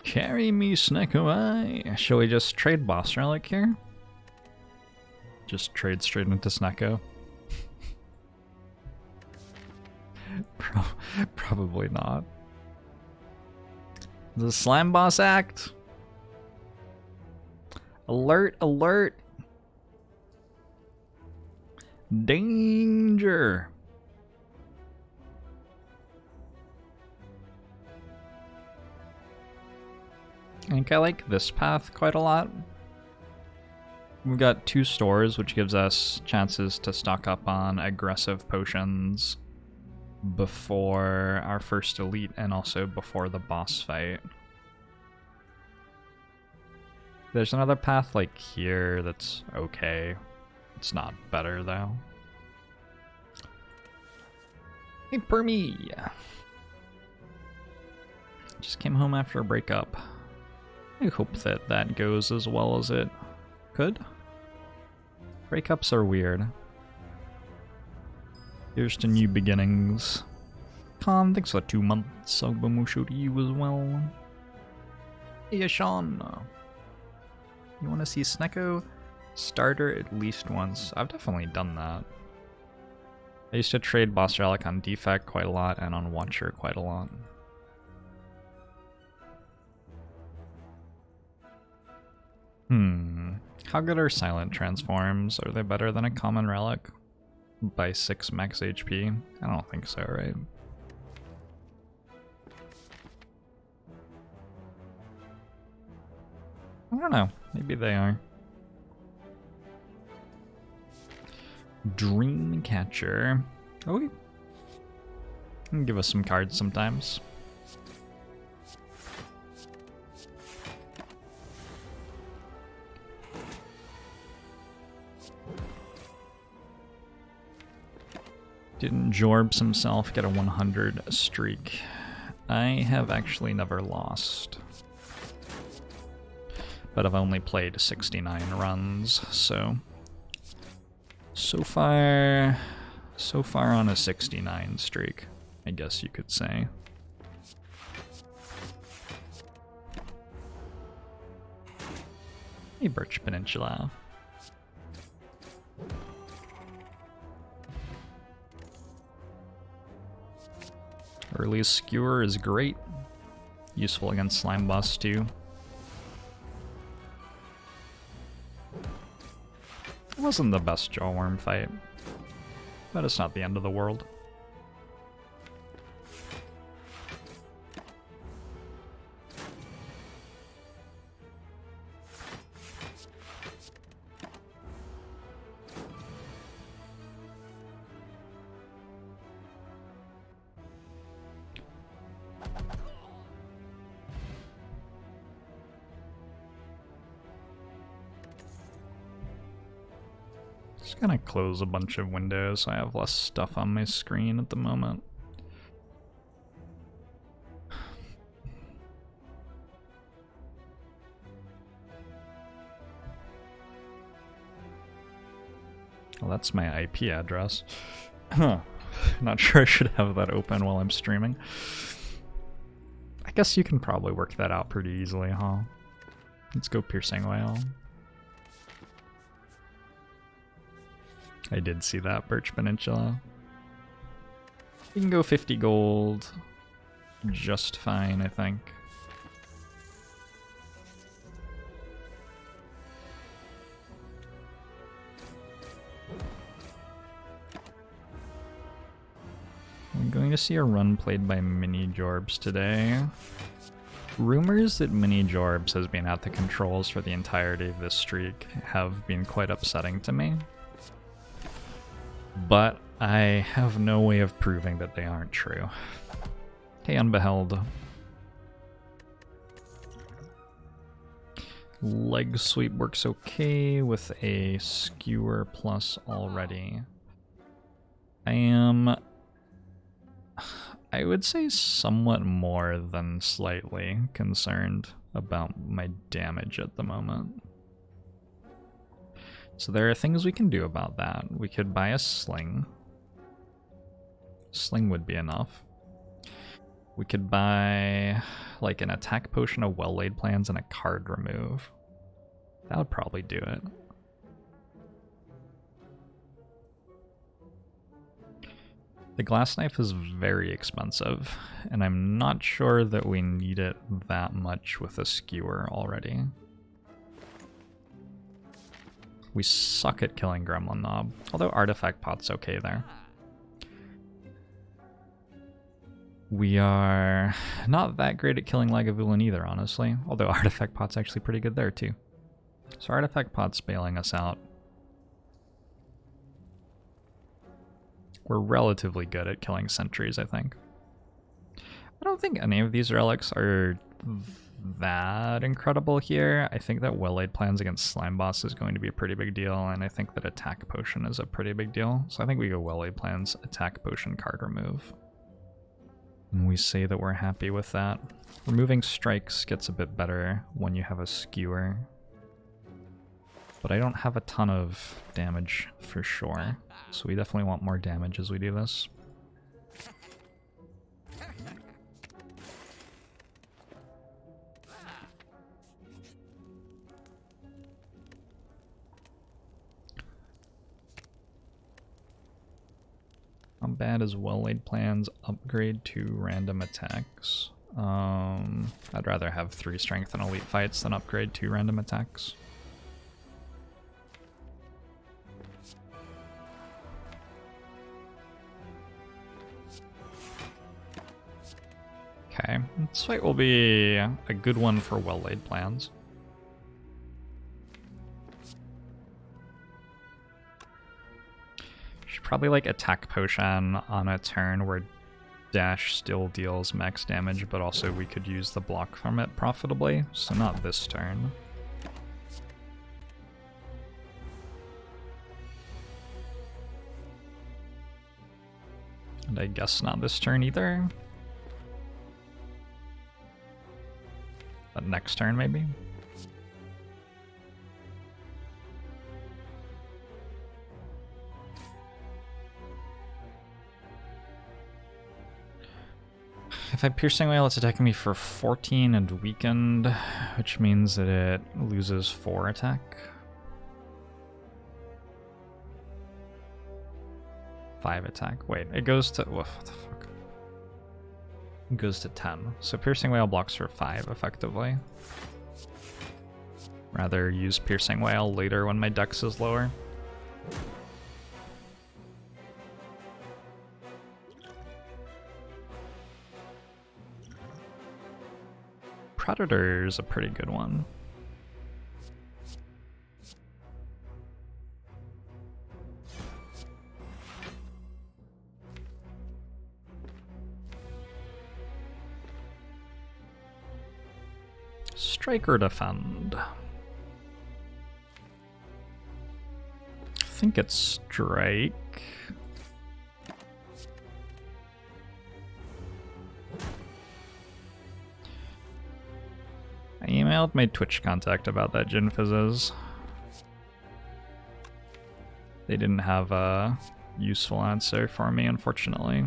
Carry me, Snecko. Shall we just trade boss relic here? Just trade straight into Snecko? Probably not. The slime boss act. Alert, alert. Danger. I think I like this path quite a lot. We've got 2 stores, which gives us chances to stock up on aggressive potions before our first elite and also before the boss fight. There's another path like here that's okay. It's not better though. Hey, Permy! Just came home after a breakup. I hope that that goes as well as it could. Breakups are weird. Here's to new beginnings. Khan, thanks for 2 months. Ogbamusho to you as well. Hey, Sean. You want to see Snecko starter at least once? I've definitely done that. I used to trade Boss Relic on Defect quite a lot and on Watcher quite a lot. How good are silent transforms? Are they better than a common relic? By 6 max HP? I don't think so, right? I don't know. Maybe they are. Dreamcatcher. Oh, can give us some cards sometimes. Didn't Jorbs himself get a 100 streak? I have actually never lost. But I've only played 69 runs, so far on a 69 streak, I guess you could say. Hey, Birch Peninsula. Early Skewer is great. Useful against Slime Boss too. It wasn't the best Jawworm fight, but it's not the end of the world. Just gonna close a bunch of windows so I have less stuff on my screen at the moment. Well, that's my IP address. Not sure I should have that open while I'm streaming. I guess you can probably work that out pretty easily, huh? Let's go Piercing Whale. I did see that, Birch Peninsula. You can go 50 gold. Just fine, I think. I'm going to see a run played by Mini Jorbs today. Rumors that Mini Jorbs has been at the controls for the entirety of this streak have been quite upsetting to me. But I have no way of proving that they aren't true. Hey, Unbeheld. Leg sweep works okay with a skewer plus already. I would say somewhat more than slightly concerned about my damage at the moment. So there are things we can do about that. We could buy a sling. Sling would be enough. We could buy like an attack potion, a well-laid plans, and a card remove. That would probably do it. The glass knife is very expensive, and I'm not sure that we need it that much with a skewer already. We suck at killing Gremlin Knob, although Artifact Pot's okay there. We are not that great at killing Lagavulin either, honestly, although Artifact Pot's actually pretty good there too. So Artifact Pot's bailing us out. We're relatively good at killing sentries, I think. I don't think any of these relics are that incredible here. I think that well-laid plans against Slime Boss is going to be a pretty big deal, and I think that attack potion is a pretty big deal. So I think we go well-laid plans, attack potion, card remove. And we say that we're happy with that. Removing strikes gets a bit better when you have a skewer. But I don't have a ton of damage for sure, so we definitely want more damage as we do this. How bad is well-laid plans upgrade to random attacks? I'd rather have 3 strength in elite fights than upgrade to random attacks. Okay, this fight will be a good one for well-laid plans. Should probably like attack potion on a turn where dash still deals max damage, but also we could use the block from it profitably, so not this turn. And I guess not this turn either. But next turn, maybe? If I Piercing Wail, it's attacking me for 14 and weakened, which means that it loses 4 attack. 5 attack. Wait, it goes to... What the fuck? It goes to 10. So Piercing Wail blocks for 5, effectively. Rather use Piercing Wail later when my dex is lower. Predator's a pretty good one. Strike or defend? I think it's strike. I emailed my Twitch contact about that Gin Fizzes. They didn't have a useful answer for me, unfortunately.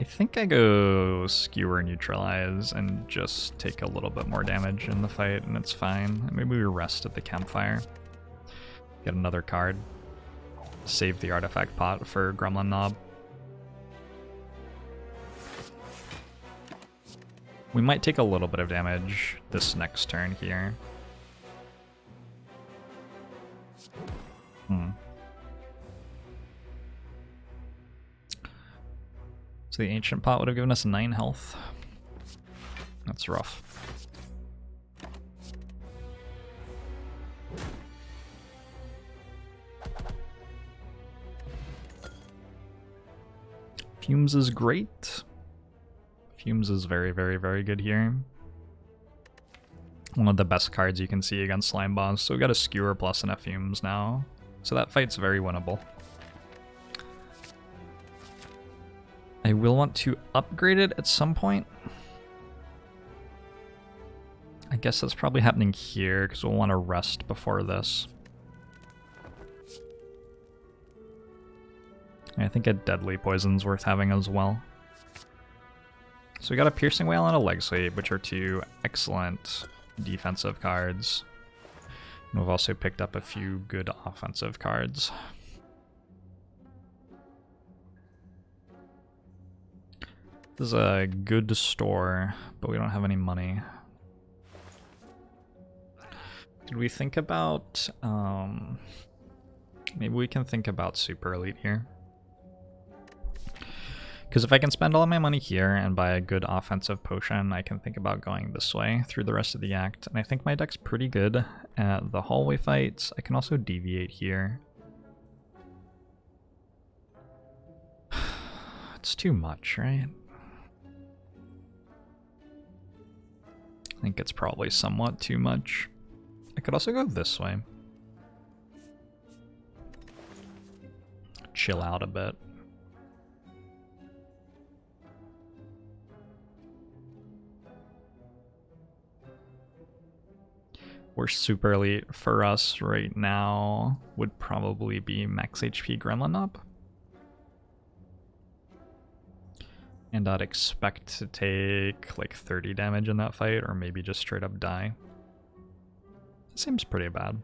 I think I go Skewer Neutralize and just take a little bit more damage in the fight and it's fine. Maybe we rest at the campfire. Get another card. Save the artifact pot for Gremlin Knob. We might take a little bit of damage this next turn here. So the Ancient Pot would have given us 9 health. That's rough. Fumes is great. Fumes is very, very, very good here. One of the best cards you can see against Slime Boss. So we got a Skewer plus and a Fumes now. So that fight's very winnable. I will want to upgrade it at some point. I guess that's probably happening here because we'll want to rest before this. I think a deadly poison's worth having as well. So we got a Piercing Wail and a Leg Sweep, which are two excellent defensive cards. And we've also picked up a few good offensive cards. This is a good store, but we don't have any money. Did we think about, maybe we can think about Super Elite here. Because if I can spend all of my money here and buy a good offensive potion, I can think about going this way through the rest of the act. And I think my deck's pretty good at the hallway fights. I can also deviate here. It's too much, right? I think it's probably somewhat too much. I could also go this way. Chill out a bit. Worst Super Elite for us right now would probably be Max HP Gremlin up. And I'd expect to take like 30 damage in that fight, or maybe just straight up die. Seems pretty bad.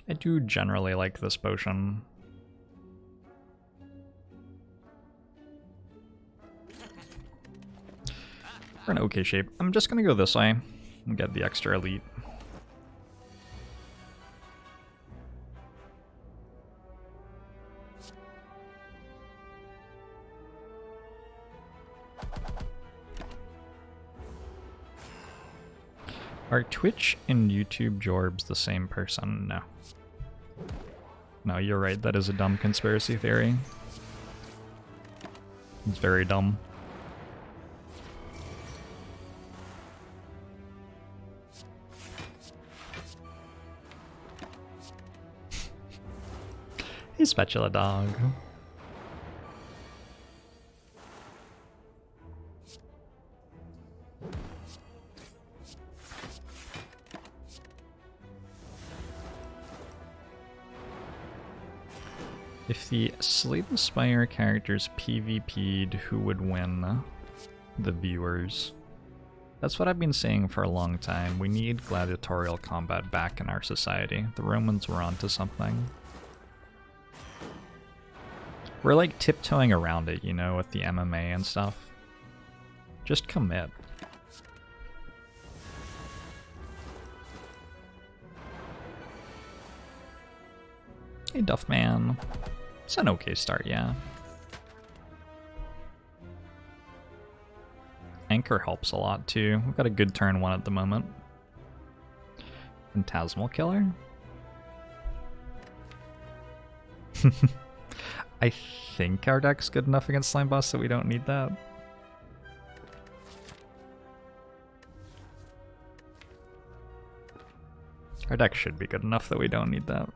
I do generally like this potion. We're in okay shape. I'm just gonna go this way and get the extra elite. Are Twitch and YouTube Jorbs the same person? No. No, you're right. That is a dumb conspiracy theory. It's very dumb. Hey, Spatula Dog. If the Slay the Spire characters PvP'd, who would win? The viewers. That's what I've been saying for a long time. We need gladiatorial combat back in our society. The Romans were onto something. We're like tiptoeing around it, you know, with the MMA and stuff. Just commit. Hey, Duffman. It's an okay start, yeah. Anchor helps a lot too. We've got a good turn one at the moment. Phantasmal Killer? I think our deck's good enough against Slime Boss that we don't need that. Our deck should be good enough that we don't need that.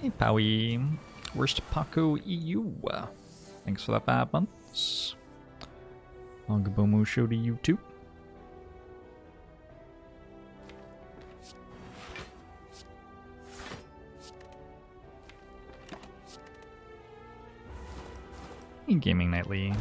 Hey, Powie. Worst Paco EU. Thanks for that 5 months. Agabomu show to you too. Hey, Gaming Nightly.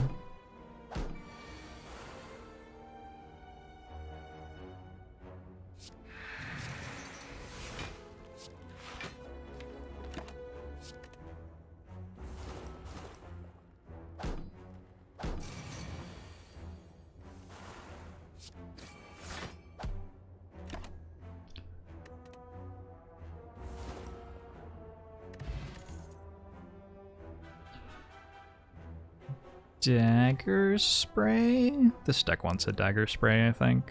Dagger Spray? This deck wants a Dagger Spray, I think.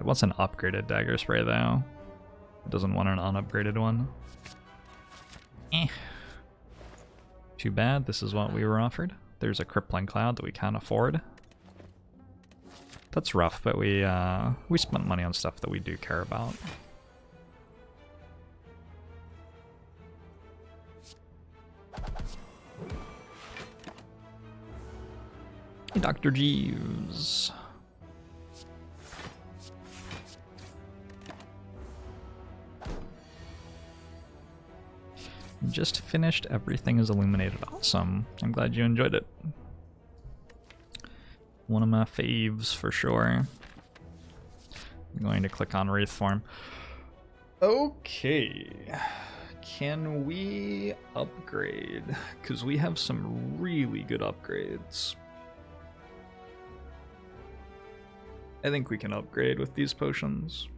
It wants an upgraded dagger spray though. It doesn't want an unupgraded one. Eh. Too bad, this is what we were offered. There's a crippling cloud that we can't afford. That's rough, but we spent money on stuff that we do care about. Hey, Dr. Jeeves. Just finished Everything is Illuminated. Awesome. I'm glad you enjoyed it. One of my faves for sure. I'm going to click on Wraith Form. Okay. Can we upgrade? Because we have some really good upgrades. I think we can upgrade with these potions.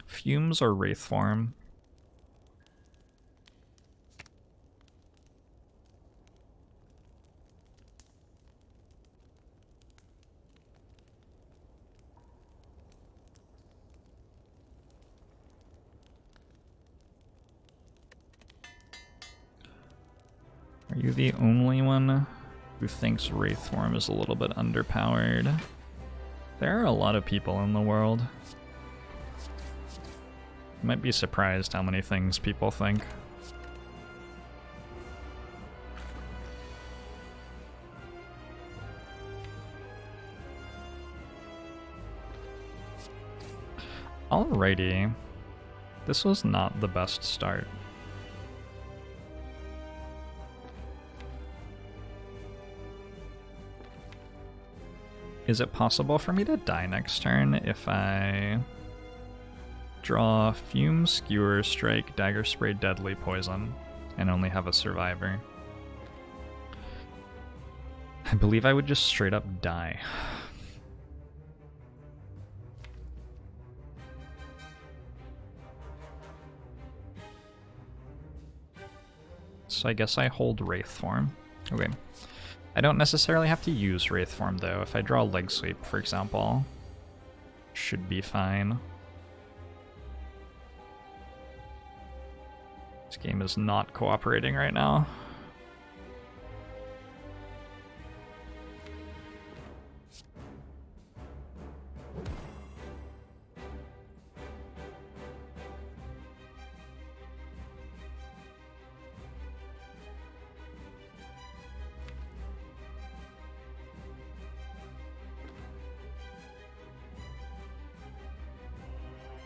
Fumes or Wraith Form? Are you the only one who thinks Wraith Form is a little bit underpowered? There are a lot of people in the world. You might be surprised how many things people think. Alrighty. This was not the best start. Is it possible for me to die next turn if I draw Fume, Skewer, Strike, Dagger Spray, Deadly Poison, and only have a survivor? I believe I would just straight up die. So I guess I hold Wraith Form. Okay. I don't necessarily have to use Wraith Form though. If I draw Leg Sweep, for example, should be fine. This game is not cooperating right now.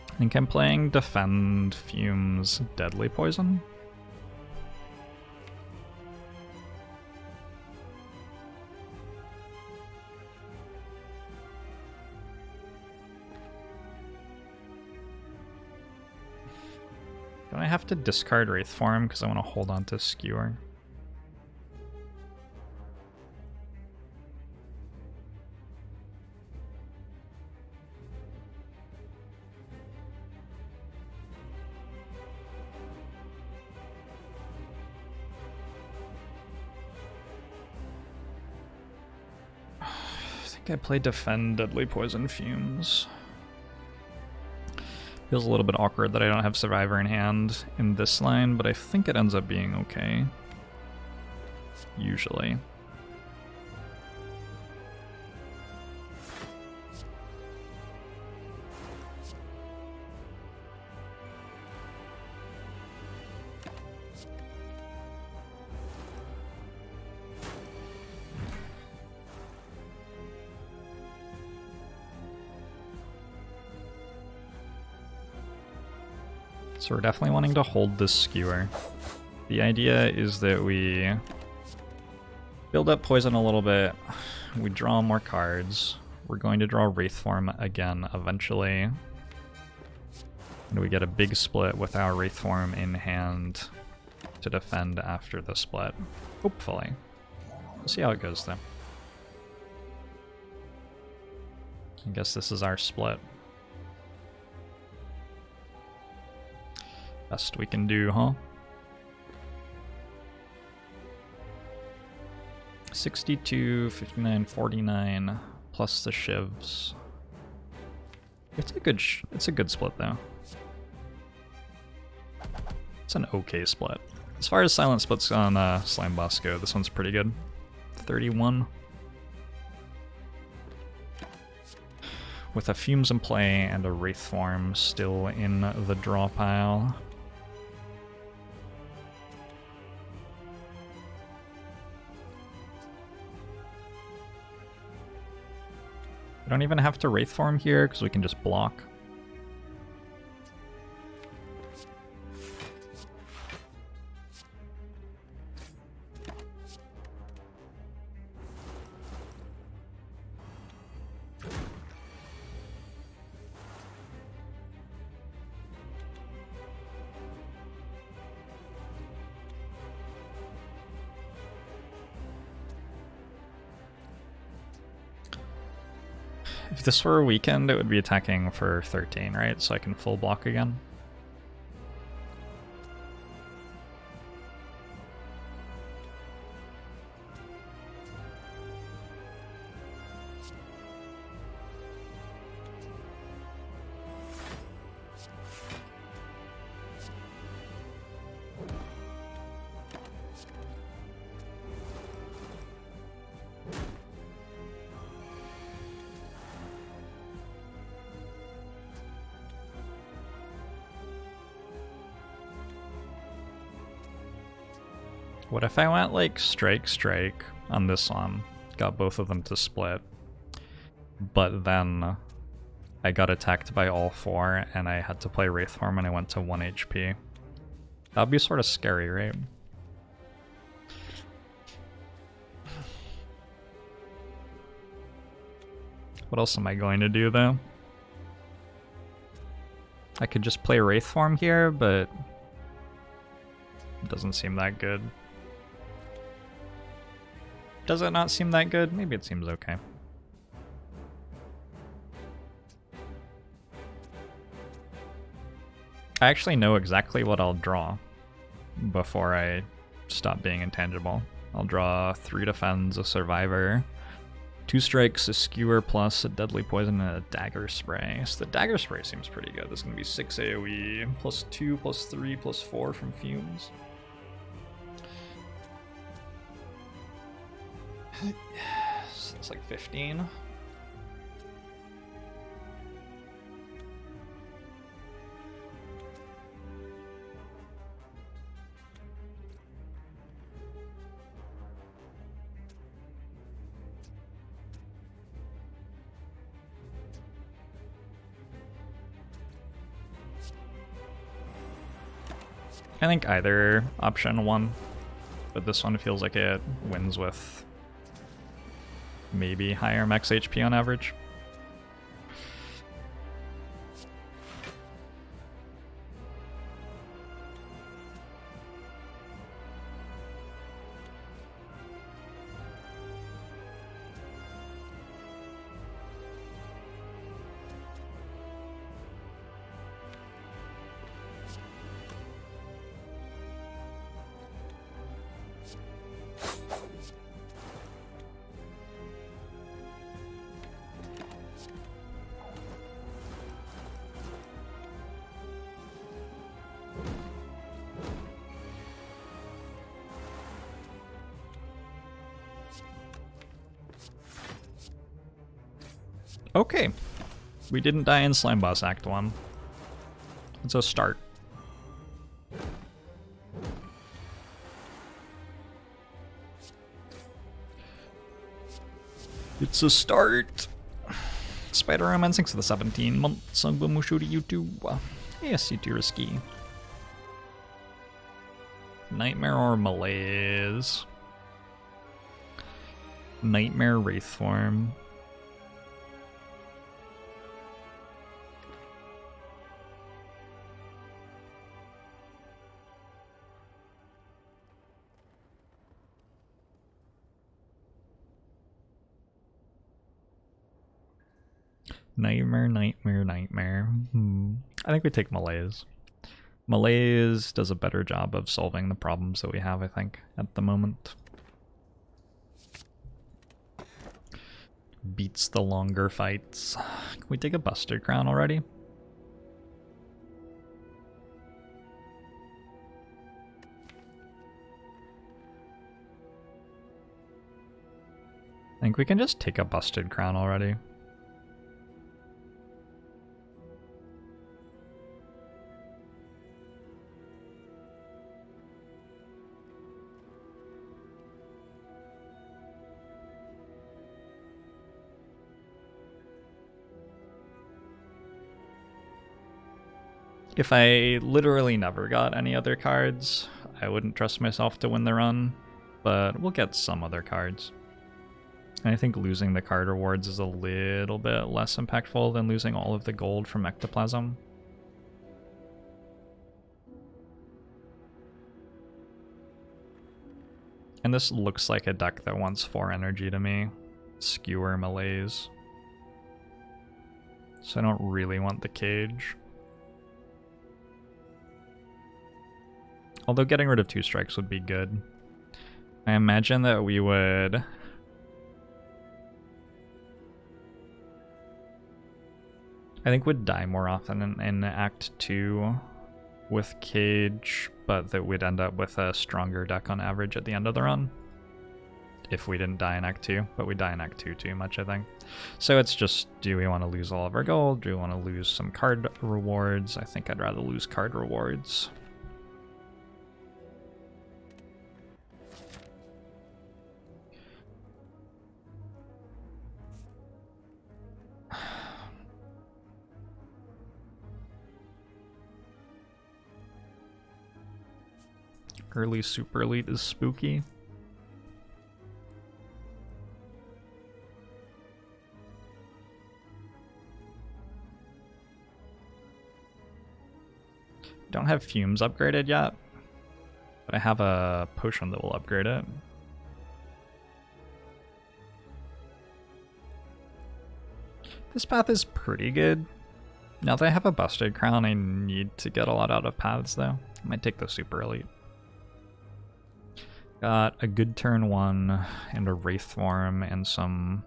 I think I'm playing Defend, Fumes, Deadly Poison. Don't I have to discard Wraith Form because I want to hold on to Skewer? I play Defend, Deadly Poison, Fumes. Feels a little bit awkward that I don't have Survivor in hand in this line, but I think it ends up being okay. Usually. So we're definitely wanting to hold this Skewer. The idea is that we build up poison a little bit, we draw more cards, we're going to draw Wraith Form again eventually, and we get a big split with our Wraith Form in hand to defend after the split, hopefully. We'll see how it goes though. I guess this is our split. Best we can do, huh? 62, 59, 49 plus the shivs. It's a good split though. It's an okay split. As far as silent splits on Slime Boss go, this one's pretty good. 31. With a Fumes in play and a Wraith Form still in the draw pile. We don't even have to Wraith Form here because we can just block. If this were a weekend, it would be attacking for 13, right? So I can full block again. What if I went like strike on this one, got both of them to split, but then I got attacked by all four and I had to play Wraith Form and I went to 1 HP. That'd be sort of scary, right? What else am I going to do though? I could just play Wraith Form here, but it doesn't seem that good. Does it not seem that good? Maybe it seems okay. I actually know exactly what I'll draw before I stop being intangible. I'll draw 3 defends, a survivor, 2 strikes, a skewer plus a deadly poison, and a dagger spray. So the dagger spray seems pretty good. This is going to be 6 AoE, plus 2, plus 3, plus 4 from fumes. So it's like 15. I think either option won, but this one feels like it wins with maybe higher max HP on average. Okay, we didn't die in Slime Boss Act 1. It's a start. It's a start. Spider Romance, thanks for the 17 months. Mushu to YouTube. Yes, you too risky. Nightmare or Malaise? Nightmare Wraith Form. Nightmare. I think we take Malaise. Malaise does a better job of solving the problems that we have, I think, at the moment. beats the longer fights. Can we take a Busted Crown already? I think we can just take a Busted Crown already. If I literally never got any other cards, I wouldn't trust myself to win the run, but we'll get some other cards. And I think losing the card rewards is a little bit less impactful than losing all of the gold from Ectoplasm. And this looks like a deck that wants 4 energy to me. Skewer Malaise. So I don't really want the cage. Although getting rid of 2 strikes would be good. I imagine that we would... I think would die more often in Act 2 with Cage, but that we'd end up with a stronger deck on average at the end of the run. If we didn't die in Act 2, but we die in Act 2 too much, I think. So it's just, do we want to lose all of our gold? Do we want to lose some card rewards? I think I'd rather lose card rewards. Early Super Elite is spooky. Don't have Fumes upgraded yet, but I have a potion that will upgrade it. This path is pretty good. Now that I have a Busted Crown, I need to get a lot out of paths though. I might take the Super Elite. Got a good turn 1 and a Wraith Form and some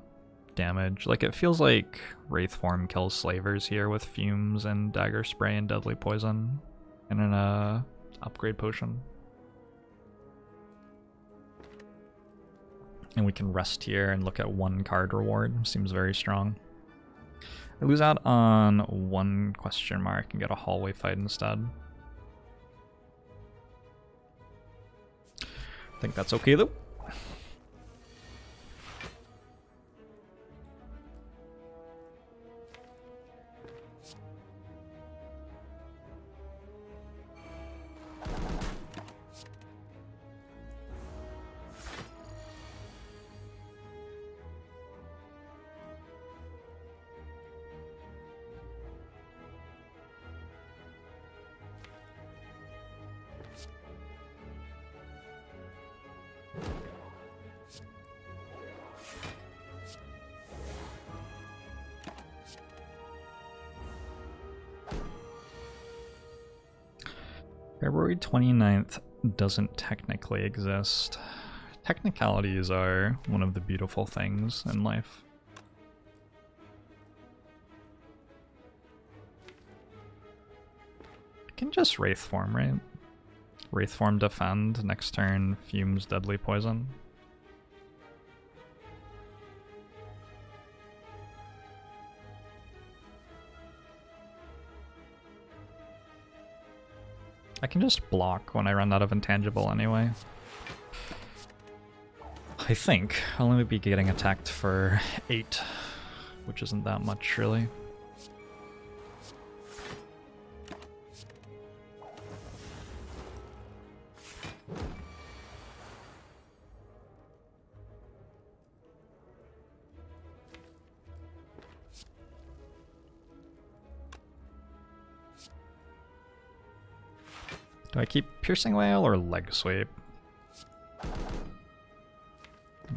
damage. Like, it feels like Wraith Form kills Slavers here with Fumes and Dagger Spray and Deadly Poison and an upgrade potion. And we can rest here and look at 1 card reward. Seems very strong. I lose out on 1 question mark and get a hallway fight instead. I think that's okay though. February 29th doesn't technically exist. Technicalities are one of the beautiful things in life. I can just Wraith Form, right? Wraith Form defend, next turn Fumes Deadly Poison. I can just block when I run out of intangible anyway. I think I'll only be getting attacked for 8, which isn't that much really. Do I keep Piercing Wail or Leg Sweep? I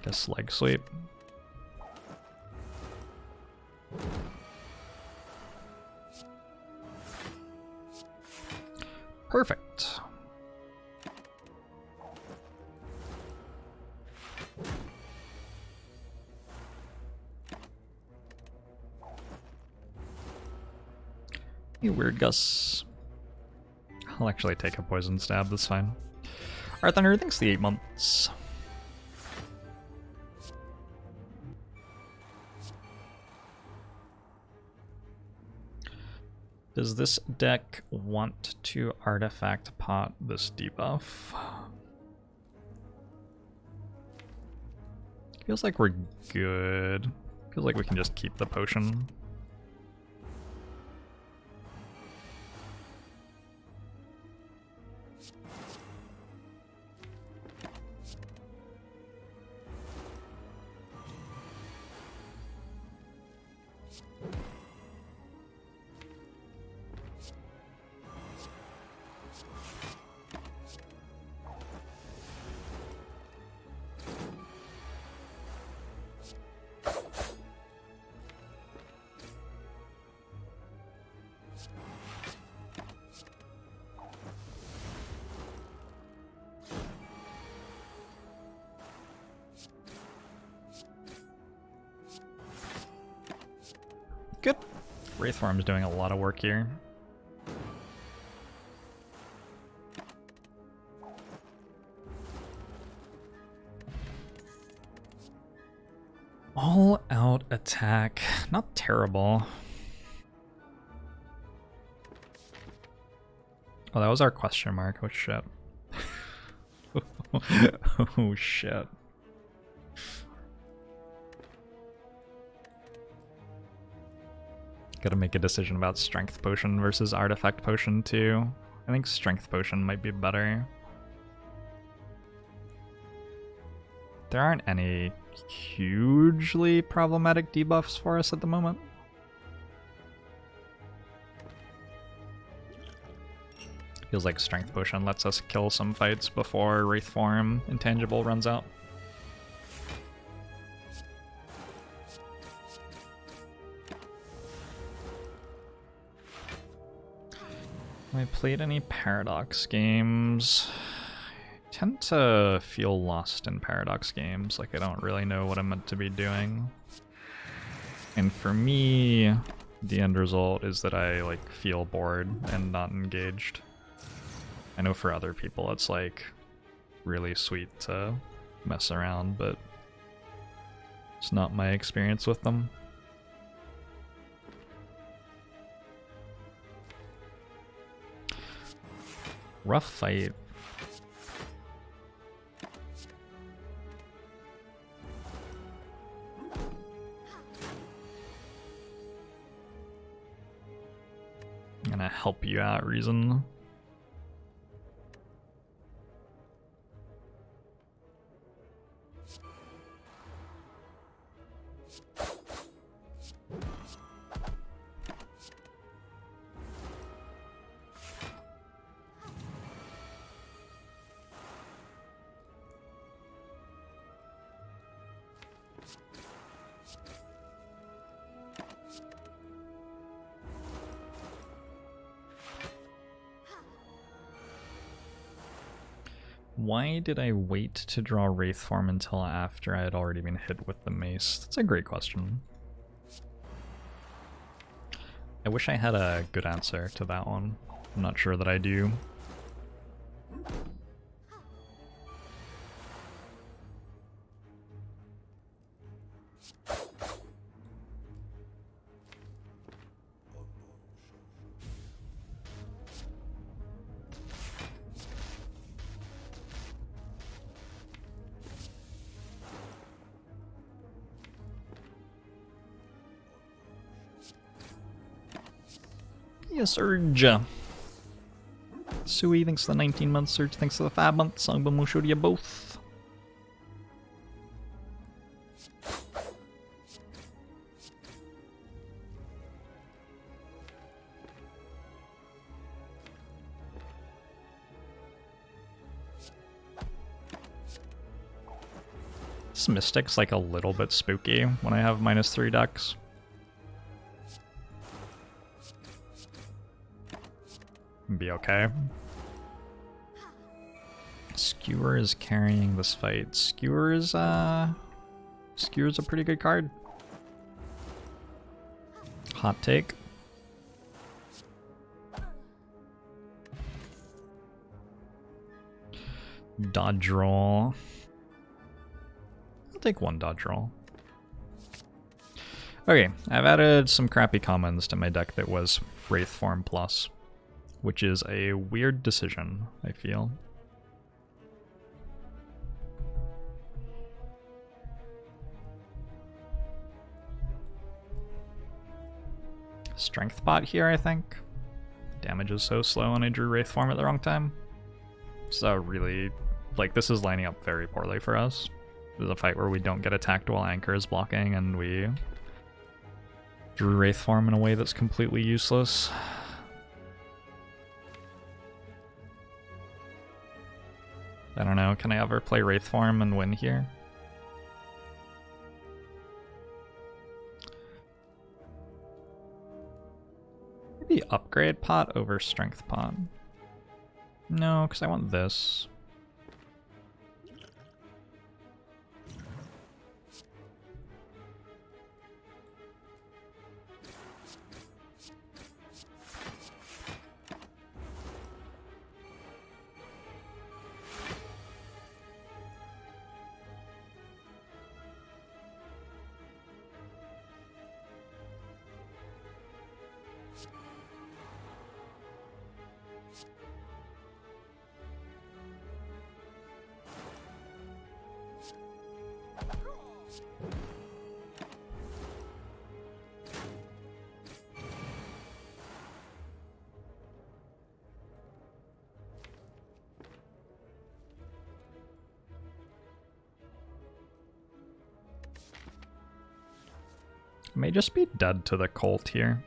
guess Leg Sweep. Perfect. You weird Gus. I'll actually take a poison stab, that's fine. Alright, Thunder, thanks for the 8 months. Does this deck want to artifact pot this debuff? Feels like we're good. Feels like we can just keep the potion. Good. Wraith Form is doing a lot of work here. All out attack. Not terrible. Oh, that was our question mark. Oh shit. Oh shit. Gotta make a decision about Strength Potion versus Artifact Potion too. I think Strength Potion might be better. There aren't any hugely problematic debuffs for us at the moment. Feels like Strength Potion lets us kill some fights before Wraith Form Intangible runs out. Have I played any Paradox games? I tend to feel lost in Paradox games, like I don't really know what I'm meant to be doing. And for me, the end result is that I like feel bored and not engaged. I know for other people it's like really sweet to mess around, but it's not my experience with them. Rough fight. I'm gonna help you out, Reason. Why did I wait to draw Wraith Form until after I had already been hit with the mace? That's a great question. I wish I had a good answer to that one. I'm not sure that I do. Yes, Surge. Sui, thanks for the 19 months. Surge, thanks for the 5 months. Songbum will show to you both. This Mystic's like a little bit spooky when I have -3 decks. Be okay. Skewer is carrying this fight. Skewer's a pretty good card. Hot take. Dodge roll. I'll take one dodge roll. Okay, I've added some crappy commons to my deck that was Wraith Form Plus, which is a weird decision, I feel. Strength bot here, I think. Damage is so slow and I drew Wraith Form at the wrong time. So really, like, this is lining up very poorly for us. This is a fight where we don't get attacked while Anchor is blocking, and we drew Wraith Form in a way that's completely useless. I don't know, can I ever play Wraith Form and win here? Maybe upgrade pot over strength pot. No, because I want this. May just be dead to the Colt here.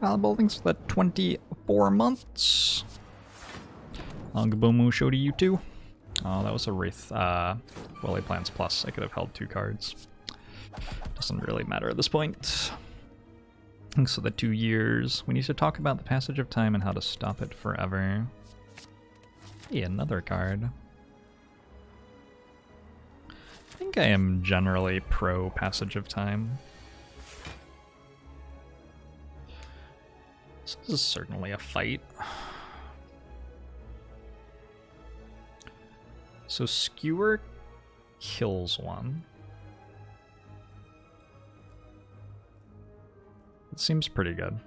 Valuable, thanks for the 24 months. Angabomu showed you too. Oh, that was a Wraith, Wily Plans Plus. I could have held 2 cards. Doesn't really matter at this point. Thanks for the 2 years. We need to talk about the passage of time and how to stop it forever. Hey, another card. I think I am generally pro passage of time. This is certainly a fight. So Skewer kills one. It seems pretty good.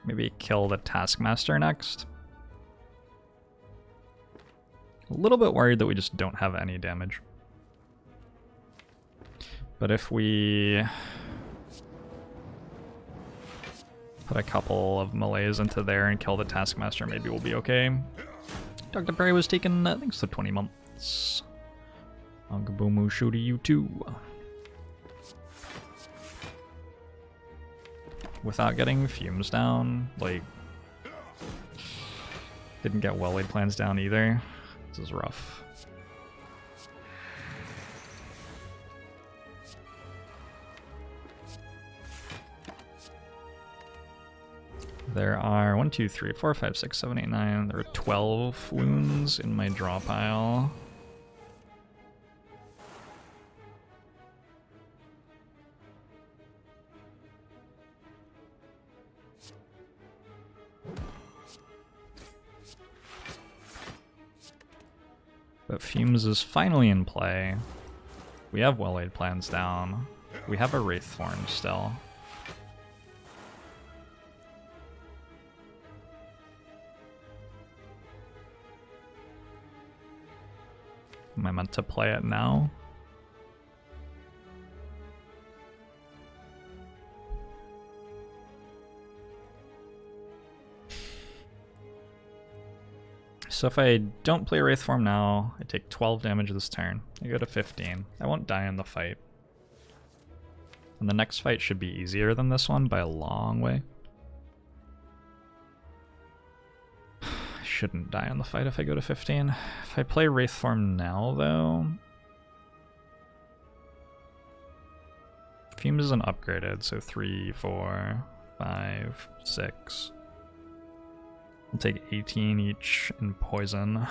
Maybe kill the Taskmaster next. A little bit worried that we just don't have any damage. But if we put a couple of melees into there and kill the Taskmaster, maybe we'll be okay. Dr. Perry was taken, thanks to 20 months. Angabomu show to you too. Without getting fumes down, like, didn't get well-laid plans down either. This is rough. There are 1, 2, 3, 4, 5, 6, 7, 8, 9. There are 12 wounds in my draw pile. But Fumes is finally in play. We have well-laid plans down. We have a Wraith Form still. Am I meant to play it now? So if I don't play Wraith Form now, I take 12 damage this turn. I go to 15. I won't die in the fight. And the next fight should be easier than this one by a long way. I shouldn't die in the fight if I go to 15. If I play Wraith Form now, though... Fumes isn't upgraded, so 3, 4, 5, 6... I'll take 18 each in poison,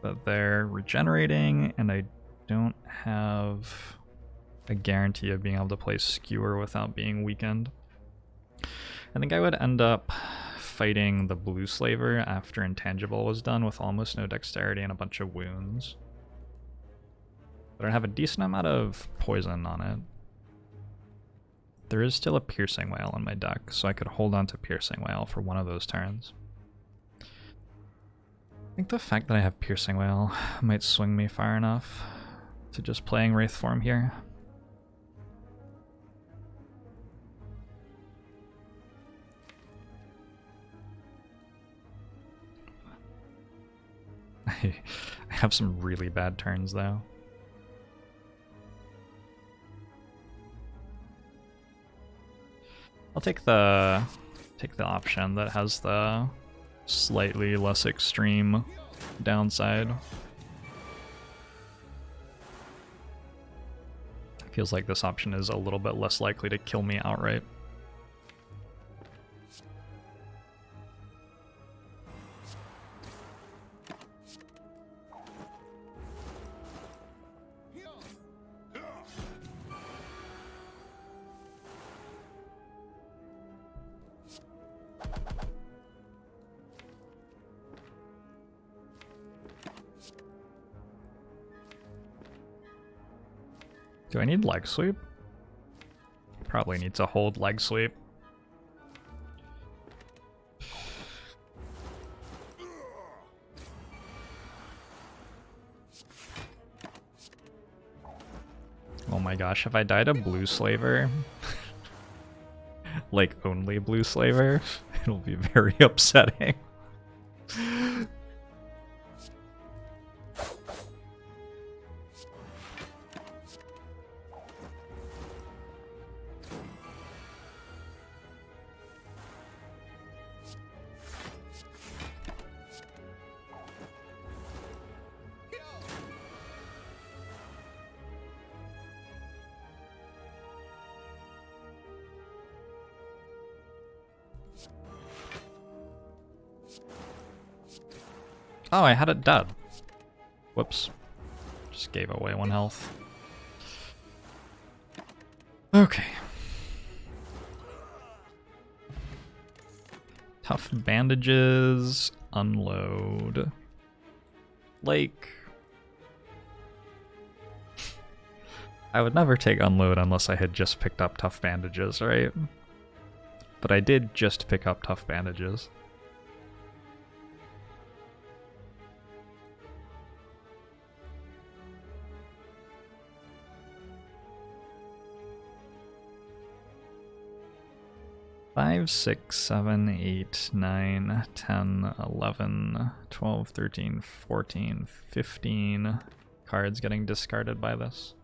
but they're regenerating, and I don't have a guarantee of being able to play Skewer without being weakened. I think I would end up fighting the Blue Slaver after Intangible was done with almost no dexterity and a bunch of wounds. But I have a decent amount of poison on it. There is still a Piercing Wail in my deck, so I could hold on to Piercing Wail for one of those turns. I think the fact that I have Piercing Wail might swing me far enough to just playing Wraith Form here. I have some really bad turns though. I'll take the option that has the slightly less extreme downside. Feels like this option is a little bit less likely to kill me outright. Do I need leg sweep? Probably need to hold leg sweep. Oh my gosh, if I died a Blue Slaver, like only Blue Slaver, it'll be very upsetting. Oh, I had it dead. Whoops. Just gave away 1 health. Okay. Tough bandages. Unload. Like... I would never take unload unless I had just picked up tough bandages, right? But I did just pick up tough bandages. Five, 6, 7, 8, 9, 10, 11, 12, 13, 14, 15 cards getting discarded by this.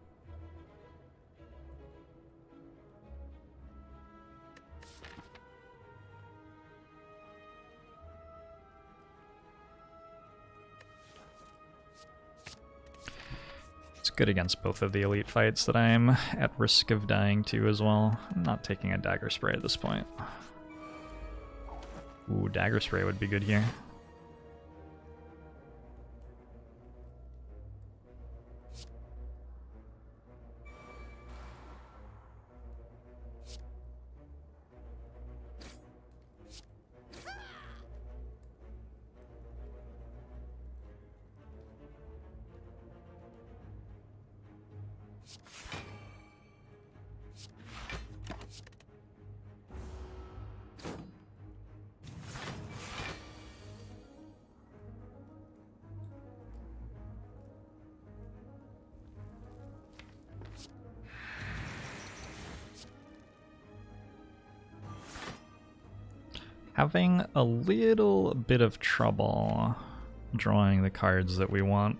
It's good against both of the elite fights that I'm at risk of dying to as well. I'm not taking a Dagger Spray at this point. Ooh, Dagger Spray would be good here. Having a little bit of trouble drawing the cards that we want.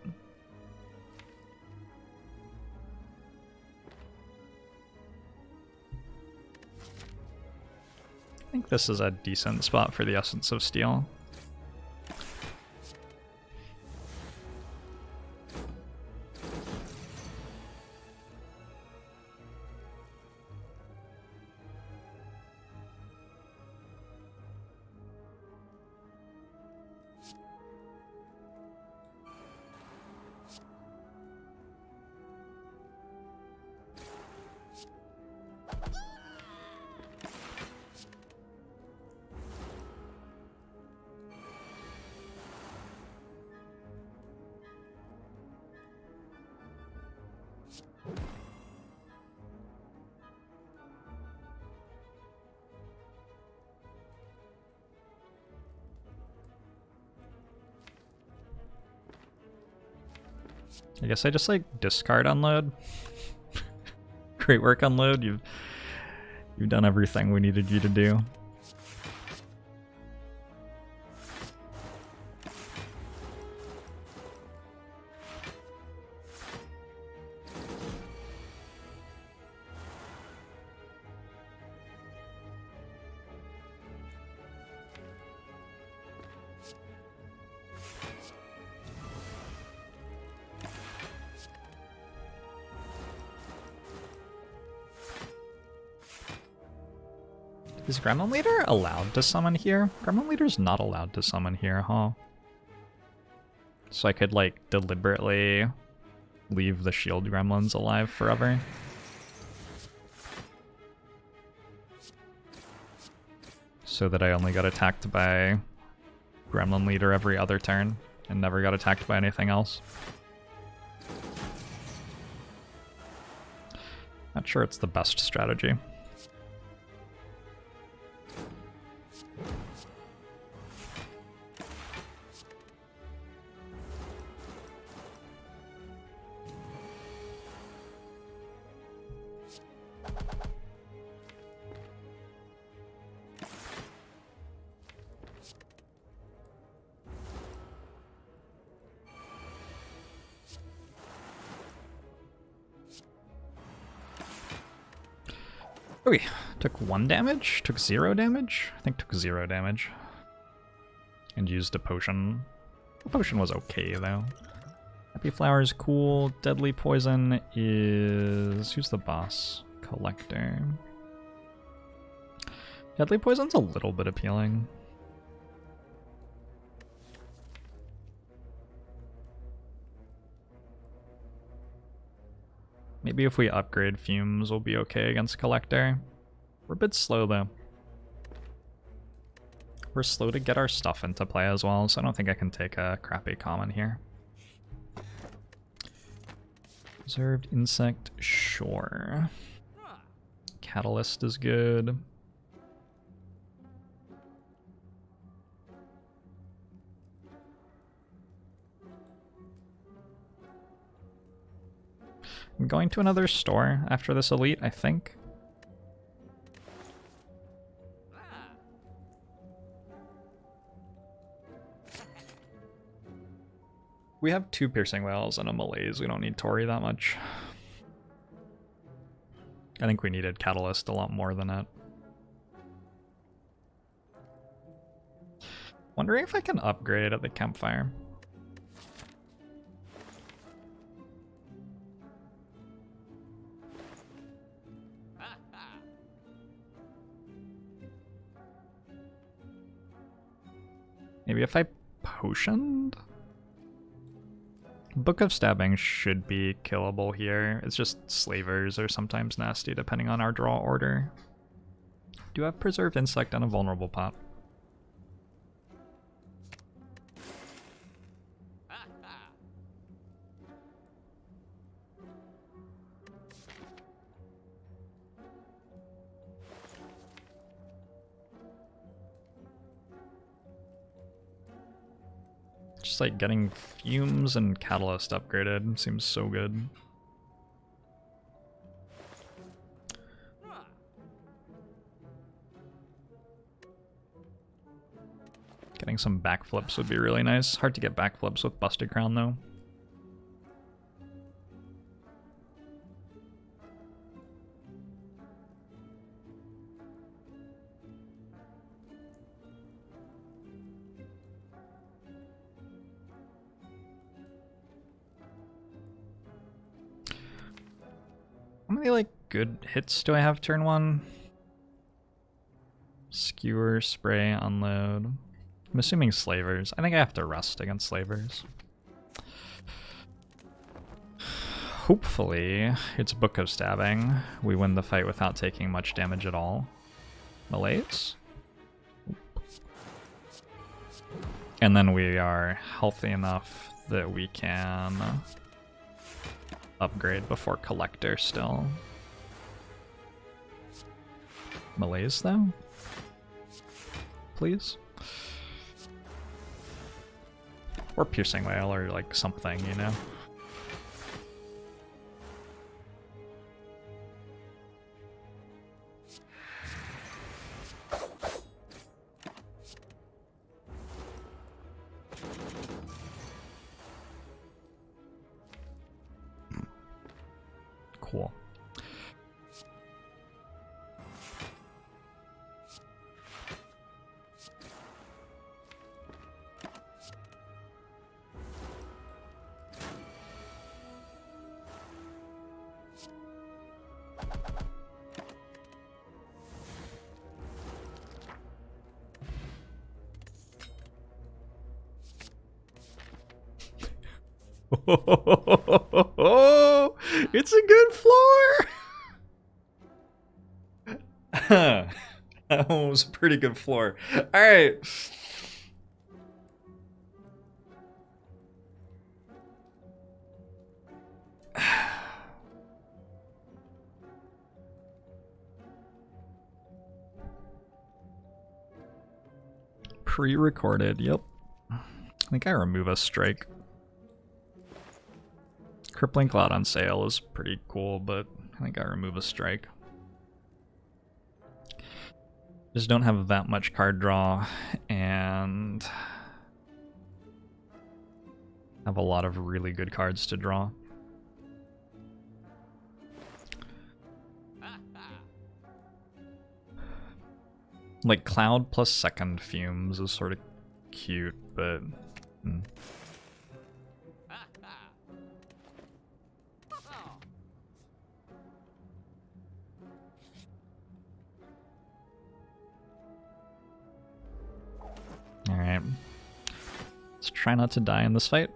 I think this is a decent spot for the Essence of Steel. I guess I just like discard unload. Great work, unload. You've done everything we needed you to do. Is Gremlin Leader allowed to summon here? Gremlin Leader's not allowed to summon here, huh? So I could, like, deliberately leave the shield gremlins alive forever. So that I only got attacked by Gremlin Leader every other turn and never got attacked by anything else. Not sure it's the best strategy. Okay, took 1 damage, took 0 damage? I think took 0 damage. And used a potion. The potion was okay though. Happy Flower is cool. Deadly Poison is... who's the boss? Collector. Deadly Poison's a little bit appealing. Maybe if we upgrade Fumes, we'll be okay against Collector. We're a bit slow though. We're slow to get our stuff into play as well, so I don't think I can take a crappy common here. Reserved Insect, sure. Catalyst is good. I'm going to another store after this elite, I think. We have 2 Piercing Wails and a Malaise. We don't need Tori that much. I think we needed Catalyst a lot more than it. Wondering if I can upgrade at the campfire. Maybe if I potioned? Book of Stabbing should be killable here. It's just Slavers are sometimes nasty depending on our draw order. Do have Preserved Insect and a Vulnerable Pot. Just like getting Fumes and Catalyst upgraded seems so good. Getting some backflips would be really nice. Hard to get backflips with Busted Crown, though. How many, like, good hits do I have turn 1? Skewer, spray, unload. I'm assuming slavers. I think I have to rust against slavers. Hopefully, it's Book of Stabbing. We win the fight without taking much damage at all. Malaise? And then we are healthy enough that we can upgrade before Collector still. Malaise, though? Please? Or Piercing Wail or like something, you know? Cool. Oh, it's a good floor. That one was a pretty good floor. All right. Pre-recorded. Yep. I think I remove a strike. Crippling Cloud on sale is pretty cool, but I think I remove a strike. Just don't have that much card draw, and have a lot of really good cards to draw. Like Cloud plus second Fumes is sort of cute, but... Alright. Let's try not to die in this fight.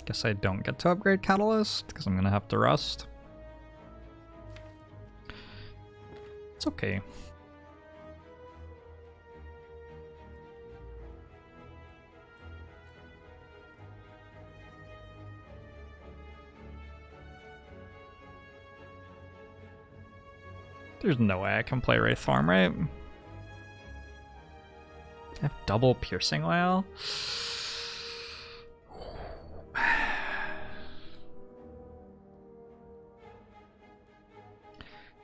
Guess I don't get to upgrade Catalyst, because I'm gonna have to rust. It's okay. There's no way I can play Wraith Form, right? I have double Piercing Wail?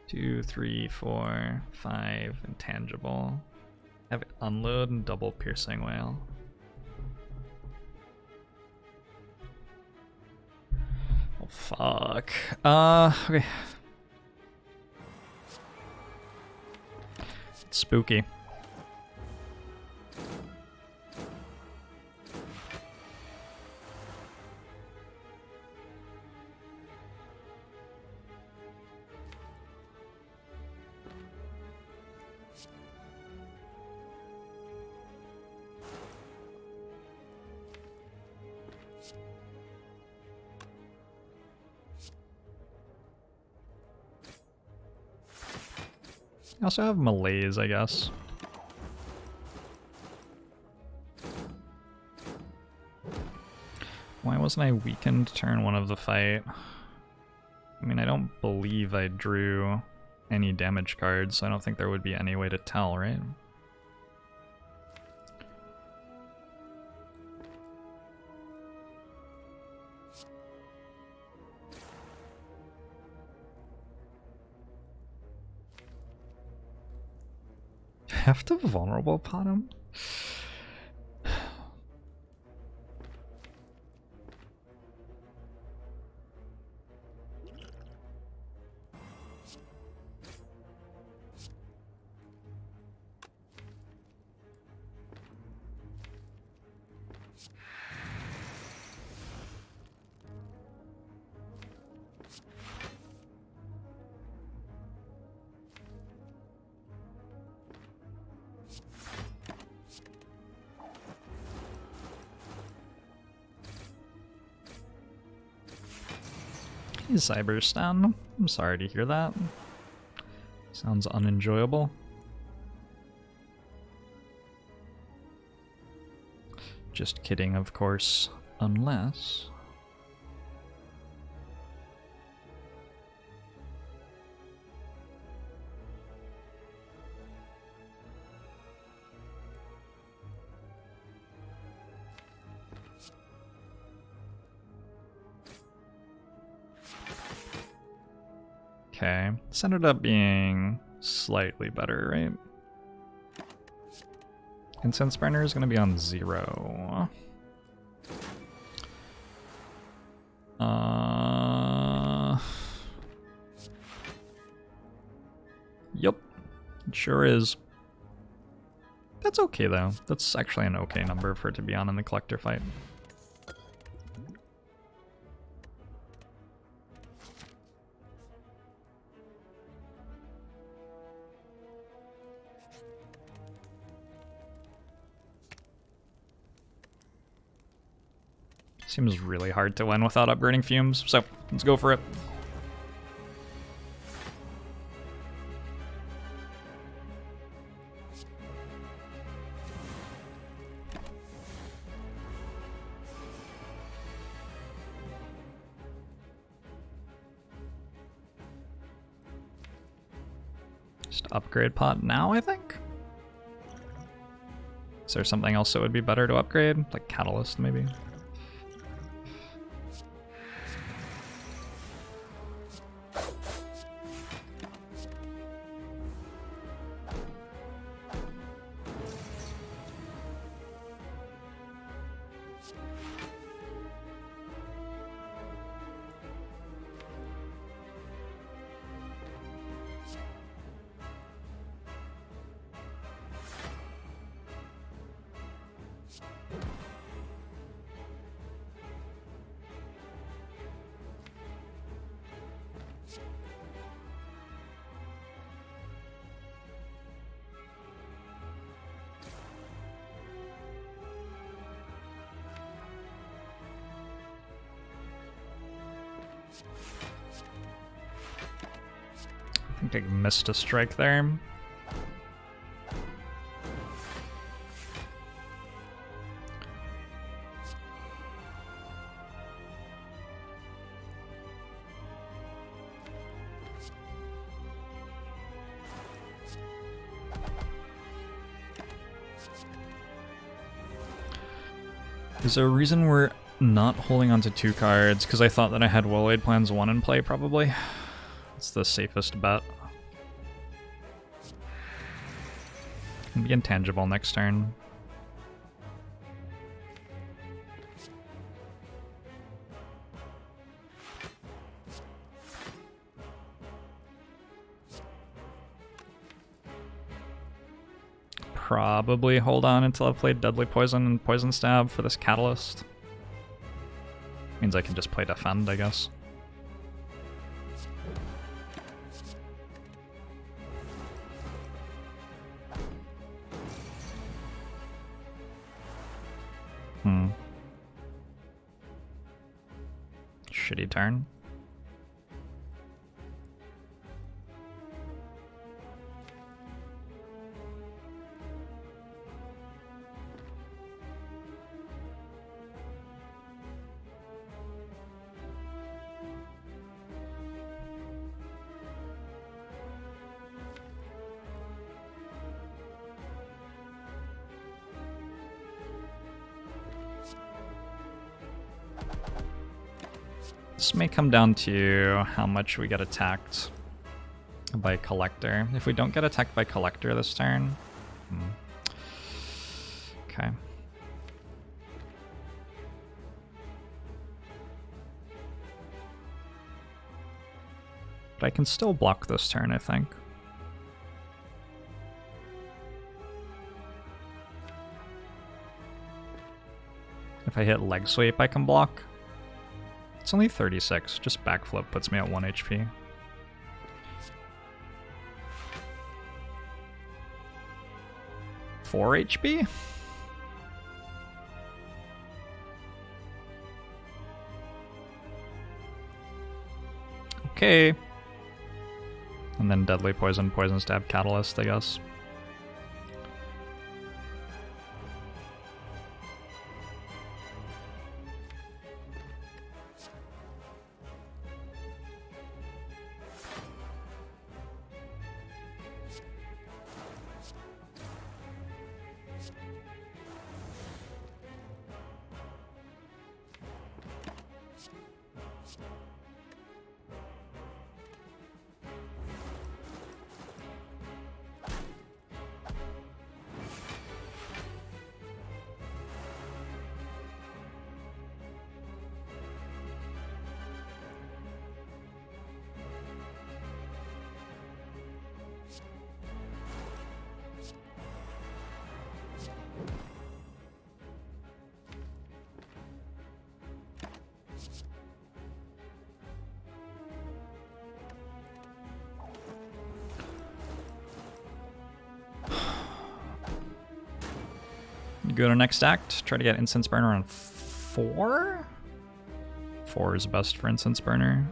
2, 3, 4, 5, intangible. Have it unload and double Piercing Wail. Oh fuck. Okay. It's spooky. I also have Malaise, I guess. wasn't I weakened turn one of the fight? I mean, I don't believe I drew any damage cards, so I don't think there would be any way to tell, right? Have to vulnerable pot him? Cyberstan. I'm sorry to hear that. Sounds unenjoyable. Just kidding, of course. Unless... Okay, this ended up being slightly better, right? Incense burner is going to be on 0. Yep, it sure is. That's okay though. That's actually an okay number for it to be on in the collector fight. Seems really hard to win without upgrading fumes, so let's go for it. Just upgrade pot now, I think? Is there something else that would be better to upgrade? Like Catalyst, maybe? I think I missed a strike there. Is there a reason we're not holding onto 2 cards? Because I thought that I had Well-Laid Plans 1 in play, probably. It's the safest bet. Can be intangible next turn. Probably hold on until I've played Deadly Poison and Poison Stab for this Catalyst. Means I can just play Defend, I guess. Shitty turn. This may come down to how much we get attacked by Collector. If we don't get attacked by Collector this turn... Okay. But I can still block this turn, I think. If I hit leg sweep, I can block. It's only 36, just backflip puts me at 1 HP. Four HP? Okay. And then deadly poison, poison stab, catalyst, I guess. Go to next act, try to get Incense Burner on 4? 4 is best for Incense Burner.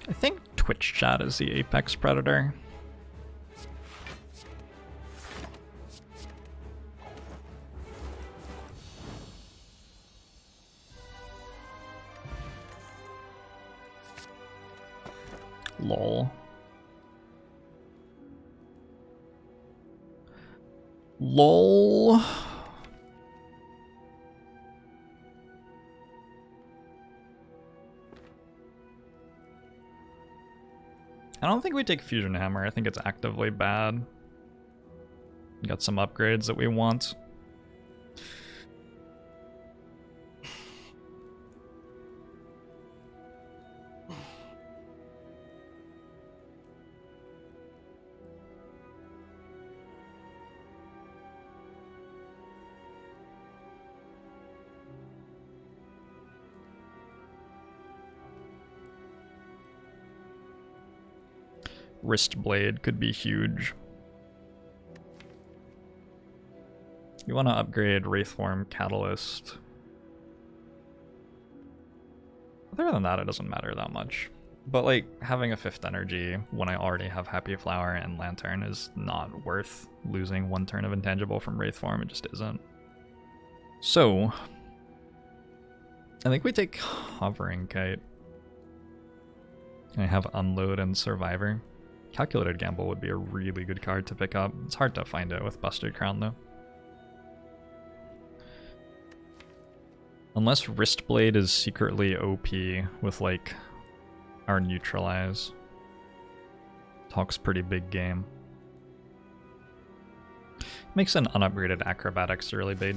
I think Twitch chat is the apex predator. Lol. LOL. I don't think we take Fusion Hammer. I think it's actively bad. Got some upgrades that we want. Wrist Blade could be huge. You want to upgrade Wraith Form Catalyst. Other than that, it doesn't matter that much. But like, having a 5th energy when I already have Happy Flower and Lantern is not worth losing 1 turn of Intangible from Wraith Form. It just isn't. So, I think we take Hovering Kite. I have Unload and Survivor. Calculated Gamble would be a really good card to pick up. It's hard to find it with Busted Crown though. Unless Wristblade is secretly OP with like our Neutralize. Talks pretty big game. Makes an unupgraded Acrobatics a really big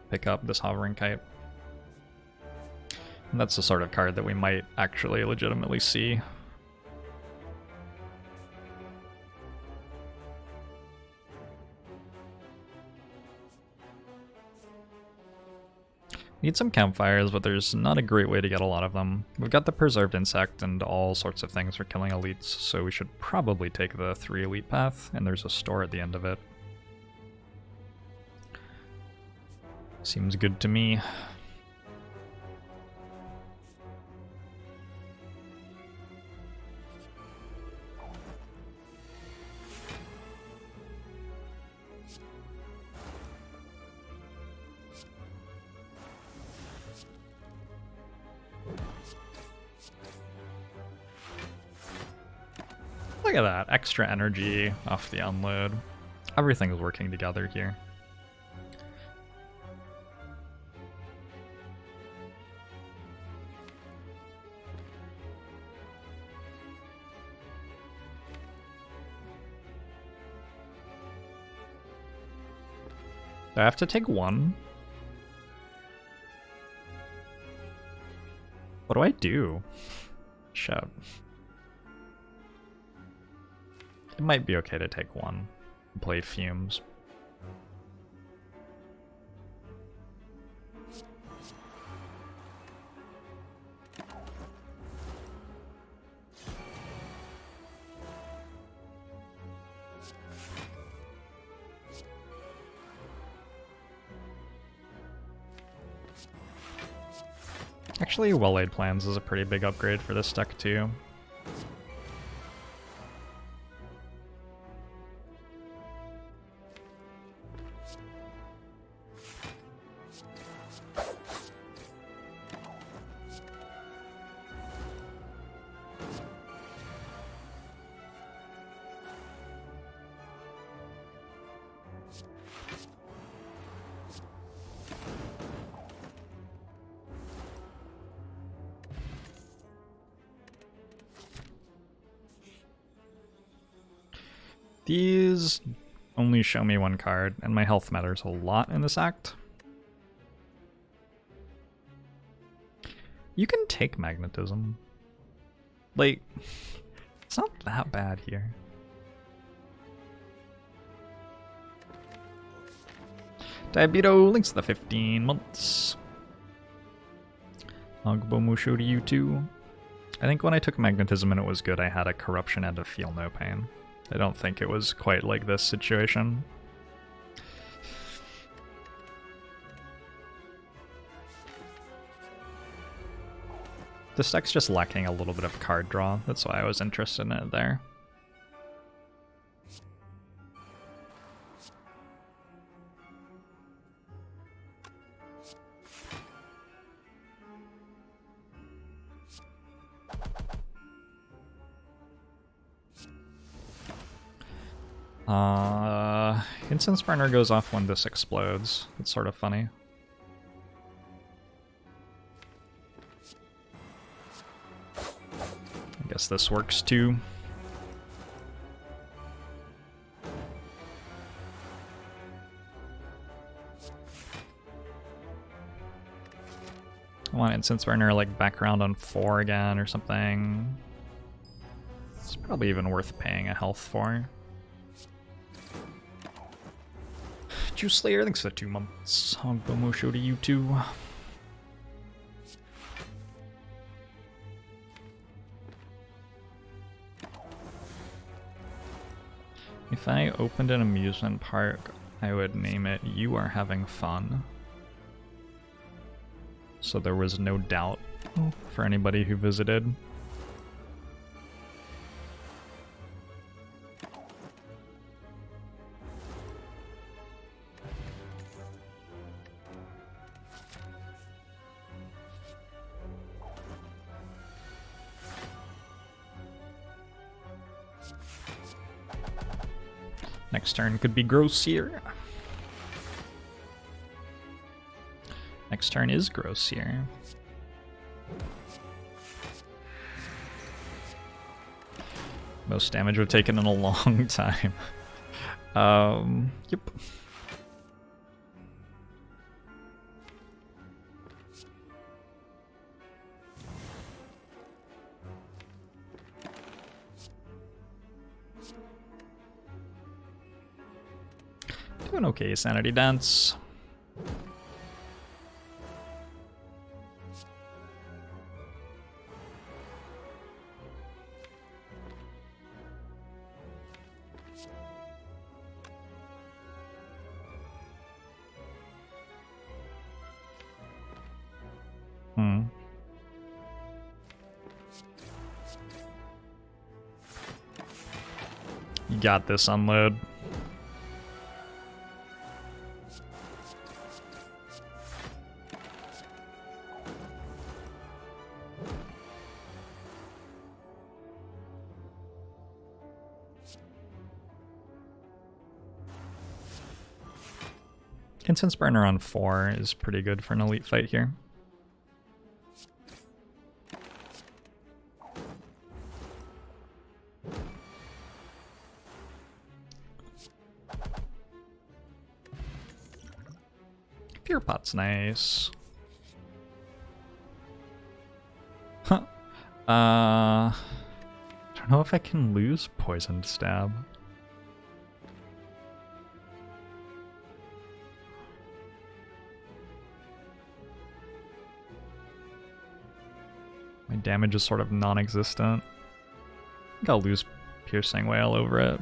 pick up, this Hovering Kite. And that's the sort of card that we might actually legitimately see. Need some campfires, but there's not a great way to get a lot of them. We've got the Preserved Insect and all sorts of things for killing elites, so we should probably take the 3 elite path, and there's a store at the end of it. Seems good to me. Look at that, extra energy off the unload. Everything is working together here. Do I have to take one? What do I do? Shit. It might be okay to take one. Play Fumes. Actually, Well-Laid Plans is a pretty big upgrade for this deck too. These only show me one card, and my health matters a lot in this act. You can take Magnetism. Like, it's not that bad here. Diabito, links to the 15 months. Agbomusho to you too. I think when I took Magnetism and it was good, I had a Corruption and a Feel No Pain. I don't think it was quite like this situation. This deck's just lacking a little bit of card draw. That's why I was interested in it there. Incense Burner goes off when this explodes. It's sort of funny. I guess this works too. I want Incense Burner like background on 4 again or something. It's probably even worth paying a health for. Juice Slayer, thanks for 2 months. Agbomusho to you too. If I opened an amusement park, I would name it You Are Having Fun. So there was no doubt for anybody who visited. Next turn could be Grossier. Next turn is Grossier. Most damage we've taken in a long time. Yep. Doing okay, Sanity Dance. You got this, Unload. Incense Burner on 4 is pretty good for an elite fight here. Fear Pot's nice. Huh. I don't know if I can lose Poisoned Stab. My damage is sort of non-existent. I think I'll lose Piercing Wail over it.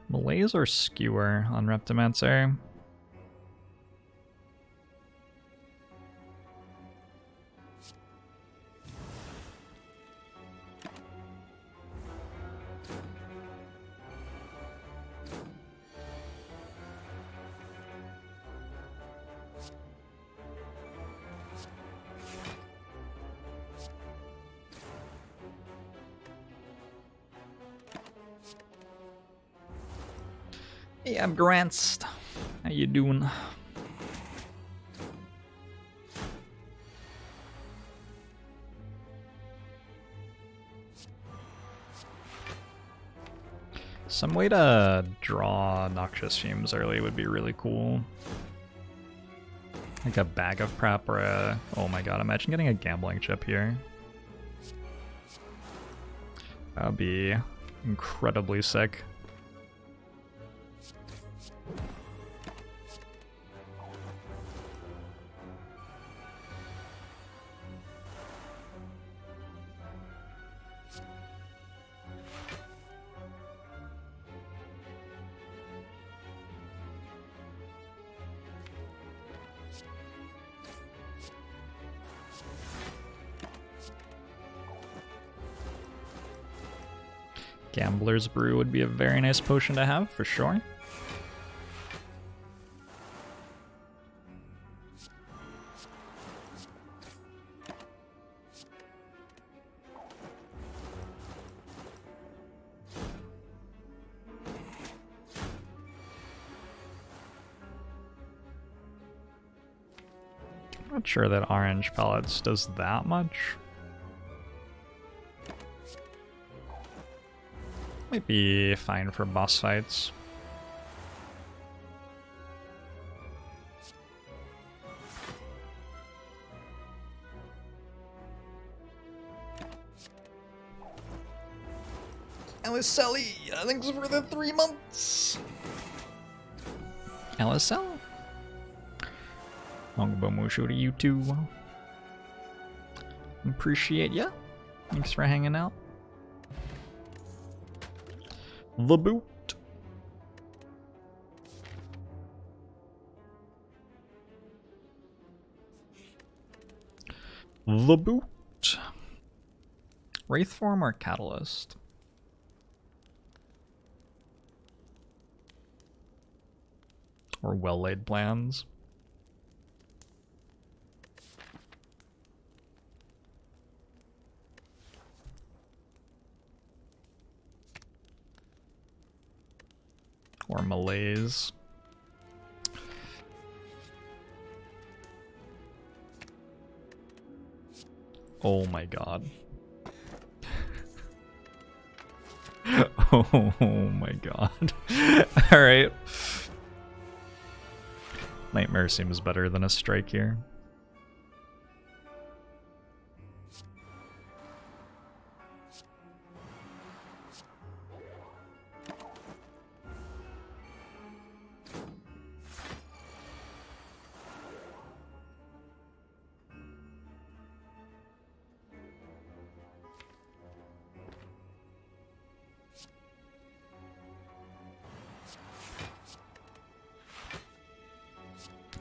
Malaise or Skewer on Reptimancer? Hey, I'm Grants. How you doing? Some way to draw Noxious Fumes early would be really cool. Like a bag of prep or a... Oh my god, imagine getting a gambling chip here. That would be incredibly sick. Gambler's Brew would be a very nice potion to have, for sure. I'm not sure that Orange Pellets does that much. Might be fine for boss fights. Alicelli, thanks for the 3 months. Alicel? Longbow Musho to you too. Appreciate ya. Thanks for hanging out. The boot. The boot. Wraith Form or Catalyst? Or well-laid plans? Or Malaise. Oh my god. Oh my god. Alright. Nightmare seems better than a strike here.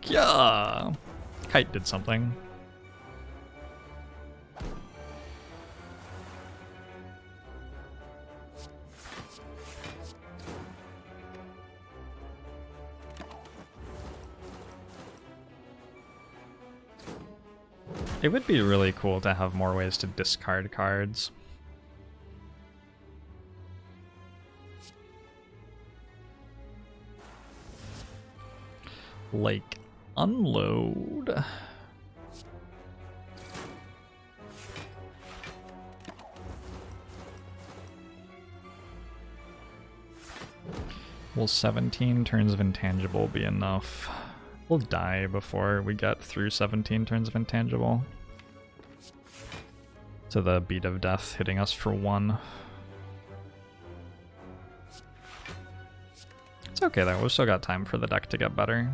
Yeah, Kite did something. It would be really cool to have more ways to discard cards. Like, unload. Will 17 turns of intangible be enough? We'll die before we get through 17 turns of intangible. To the beat of death hitting us for 1. It's okay though, we've still got time for the deck to get better.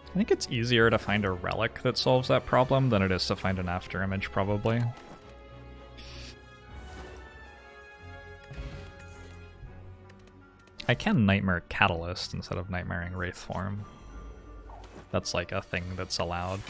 I think it's easier to find a relic that solves that problem than it is to find an afterimage, probably. I can Nightmare Catalyst instead of Nightmaring Wraith Form. That's like a thing that's allowed.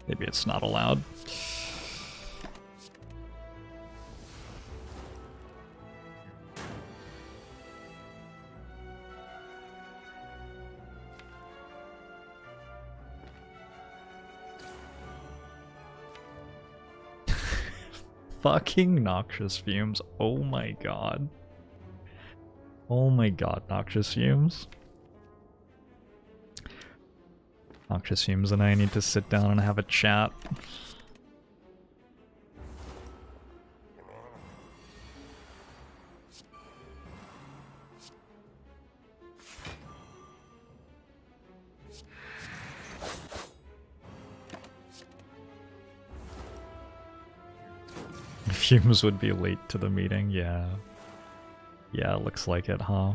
Maybe it's not allowed. Fucking Noxious Fumes. Oh my god. Oh my god, Noxious Fumes. Noxious Fumes and I need to sit down and have a chat. Fumes would be late to the meeting, yeah. Yeah, looks like it, huh?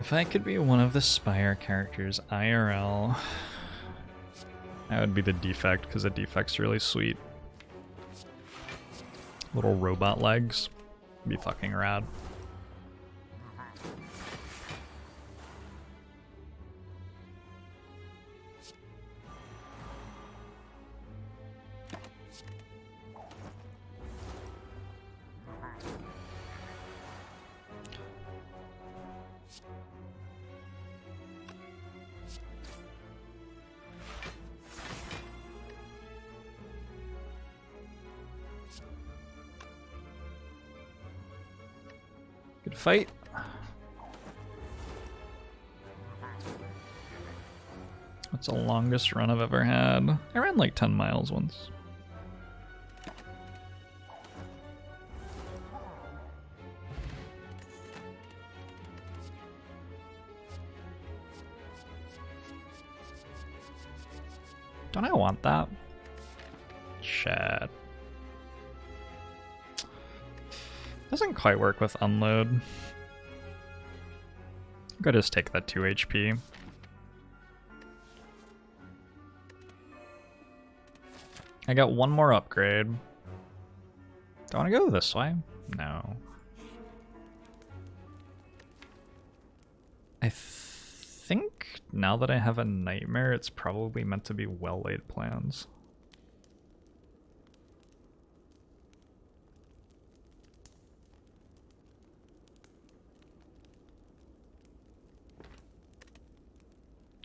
If I could be one of the Spire characters IRL, that would be the defect, because the defect's really sweet. Little robot legs. Be fucking rad. Good fight. That's the longest run I've ever had. I ran like 10 miles once. Don't I want that? Shit. Doesn't quite work with unload. Gotta just take that 2 HP. I got one more upgrade. Do I want to go this way? No. I think now that I have a nightmare, it's probably meant to be well-laid plans.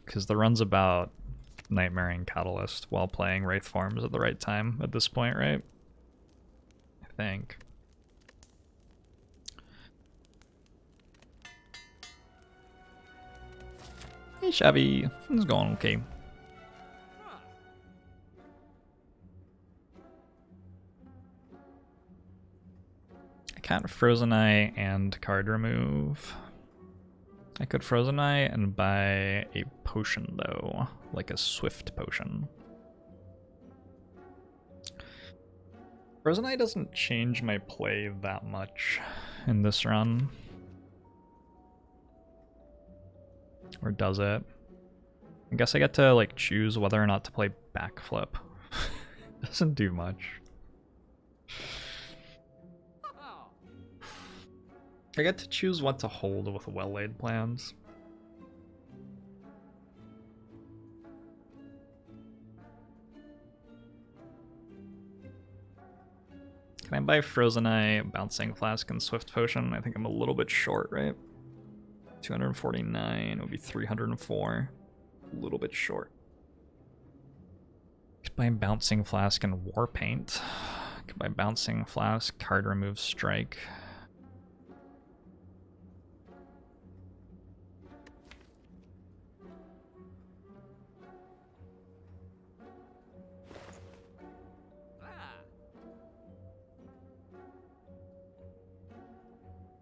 Because the run's about nightmaring Catalyst while playing Wraith Forms at the right time at this point, right? I think. Hey Shabby, it's going okay. I can't Frozen Eye and card remove. I could Frozen Eye and buy a potion though, like a Swift potion. Frozen Eye doesn't change my play that much in this run. Or does it? I guess I get to like choose whether or not to play backflip. Doesn't do much. I get to choose what to hold with well-laid plans. Can I buy Frozen Eye, Bouncing Flask, and Swift Potion? I think I'm a little bit short, right? 249 would be 304. A little bit short. Could buy Bouncing Flask and War Paint. Could buy Bouncing Flask, card remove Strike.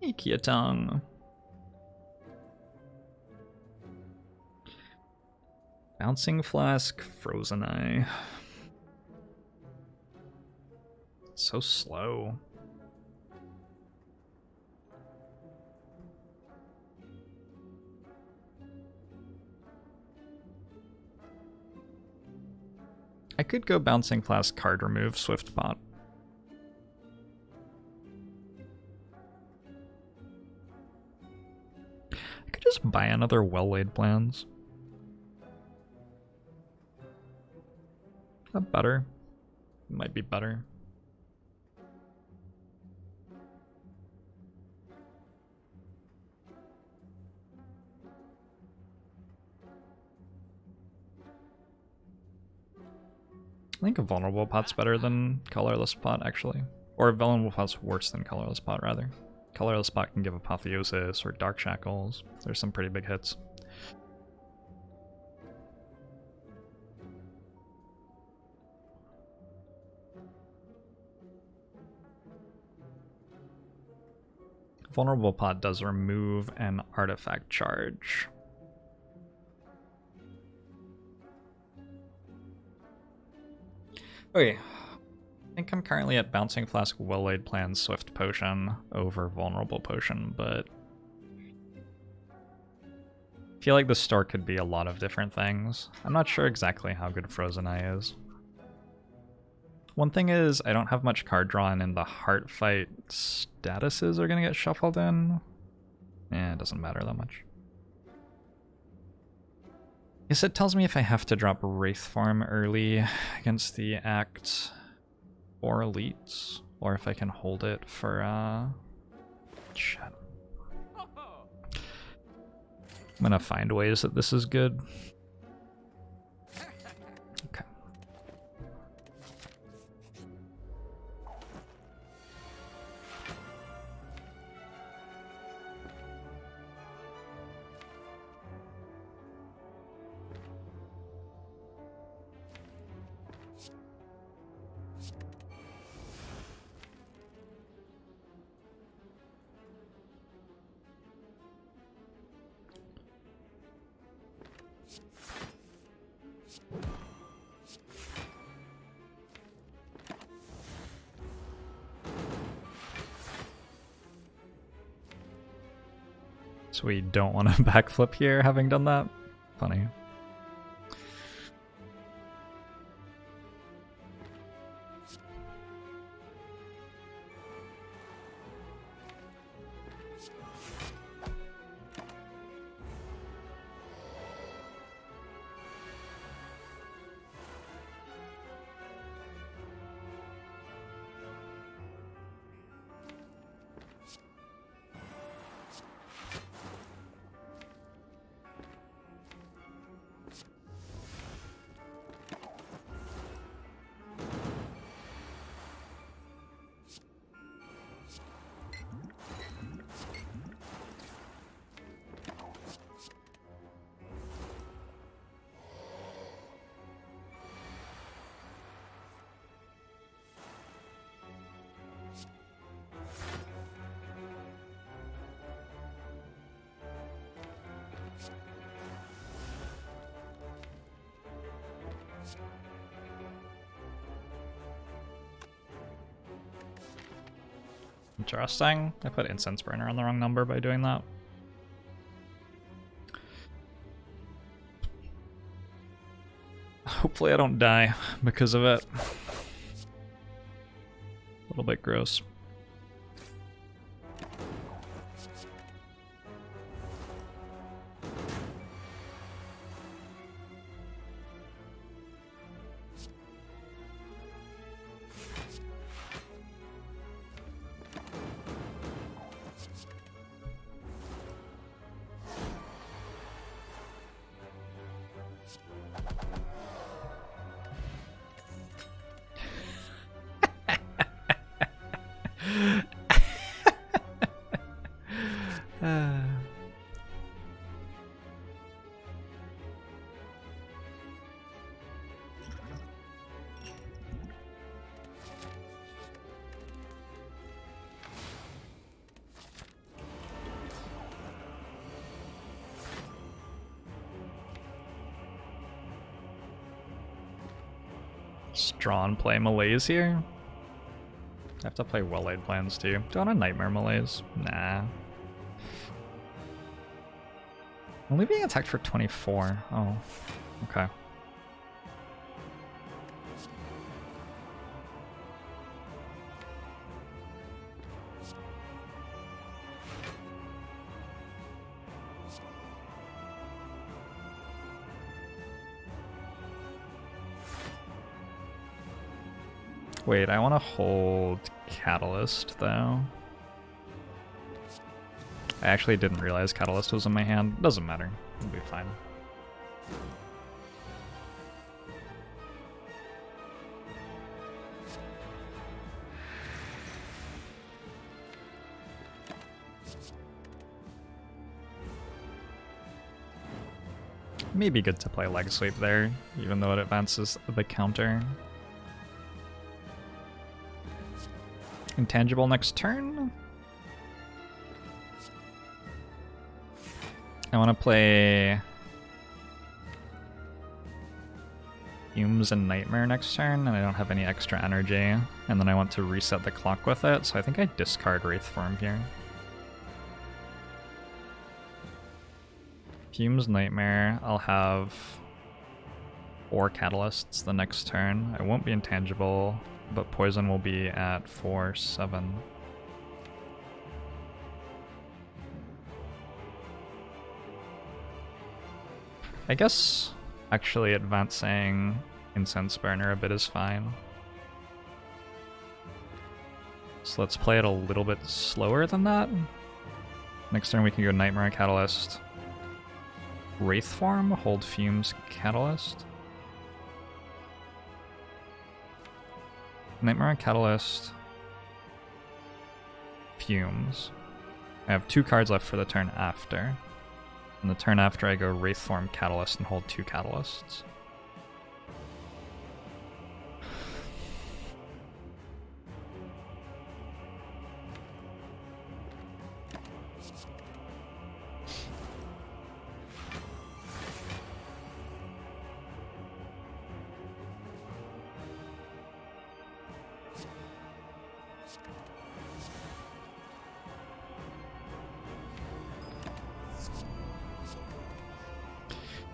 Ikiatong. Bouncing Flask, Frozen Eye. So slow. I could go Bouncing Flask, card remove, Swift Pot. I could just buy another well-laid plans. Is that better? Might be better. I think a Vulnerable Pot's better than Colorless Pot, actually. Or Vulnerable Pot's worse than Colorless Pot, rather. Colorless Pot can give Apotheosis or Dark Shackles. There's some pretty big hits. Vulnerable Pot does remove an artifact charge. Okay, I think I'm currently at Bouncing Flask, Well-Laid Plans, Swift Potion over Vulnerable Potion, but I feel like the store could be a lot of different things. I'm not sure exactly how good Frozen Eye is. One thing is, I don't have much card drawn, and the Heart Fight statuses are going to get shuffled in. Eh, it doesn't matter that much. I guess it tells me if I have to drop Wraith Form early against the Act or Elites, or if I can hold it for, shit. I'm gonna find ways that this is good. Okay. So we don't want to backflip here, having done that? Funny. Interesting. I put Incense Burner on the wrong number by doing that. Hopefully I don't die because of it. A little bit gross. Strawn play Malaise here. I have to play well-laid plans too. Do I want a Nightmare Malaise? Nah. Only being attacked for 24. Oh, okay. Wait, I want to hold Catalyst, though. I actually didn't realize Catalyst was in my hand. Doesn't matter. It'll be fine. Maybe good to play Leg Sweep there, even though it advances the counter. Intangible next turn. I want to play Fumes and Nightmare next turn, and I don't have any extra energy. And then I want to reset the clock with it, so I think I discard Wraith Form here. Fumes, Nightmare. I'll have 4 Catalysts the next turn. I won't be intangible, but Poison will be at 4/7. I guess actually advancing Incense Burner a bit is fine. So let's play it a little bit slower than that. Next turn we can go Nightmare Catalyst. Wraith Form, hold Fumes Catalyst. Nightmare Catalyst. Fumes. I have 2 cards left for the turn after. And the turn after I go Wraith Form Catalyst and hold 2 Catalysts.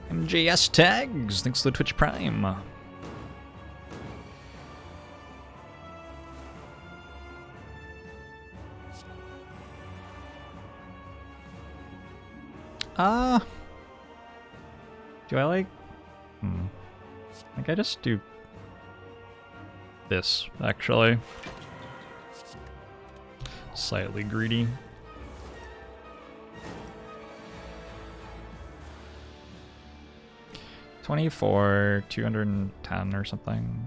MJS tags, thanks to the Twitch Prime. Do I like... I think I just do this, actually. Slightly greedy. $24, 210 or something.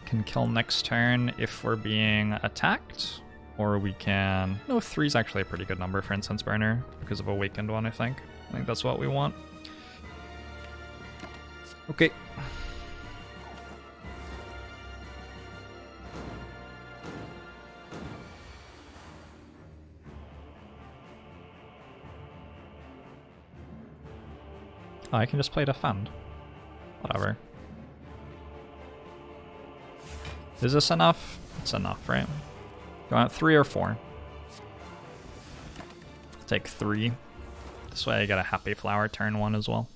Can kill next turn if we're being attacked, or we can... No, 3 is actually a pretty good number for Incense Burner because of Awakened one, I think. I think that's what we want. Okay. Oh, I can just play defend. Whatever. Is this enough? It's enough, right? Do you want 3 or 4? I'll take 3. This way I get a Happy Flower turn 1 as well.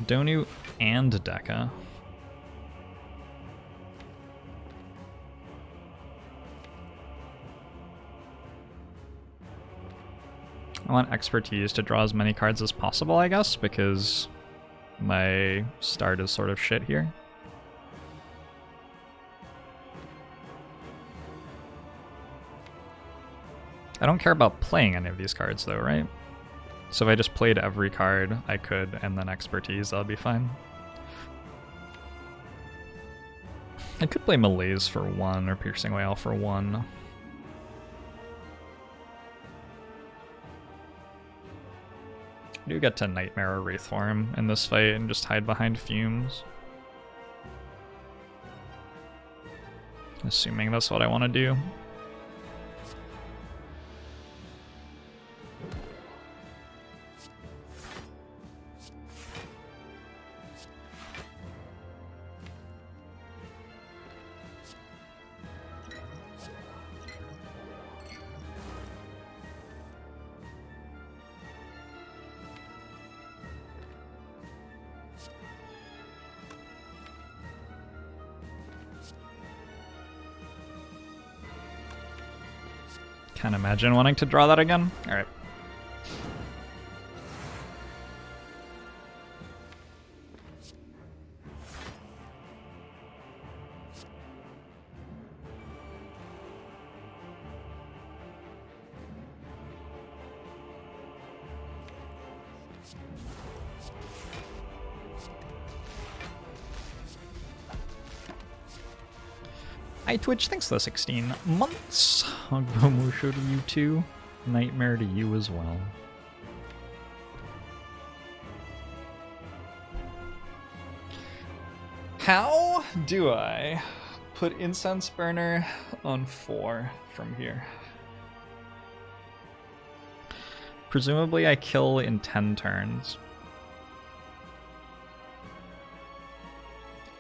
Donu and Deka. I want expertise to draw as many cards as possible, I guess, because my start is sort of shit here. I don't care about playing any of these cards though, right? So if I just played every card I could and then expertise, that'll be fine. I could play Malaise for 1 or Piercing Wail for 1. I do get to Nightmare or Wraith Form in this fight and just hide behind Fumes. Assuming that's what I want to do. Can't imagine wanting to draw that again. Alright. Hi Twitch, thanks for the 16 months. Musho to you too. Nightmare to you as well. How do I put Incense Burner on 4 from here? Presumably I kill in 10 turns.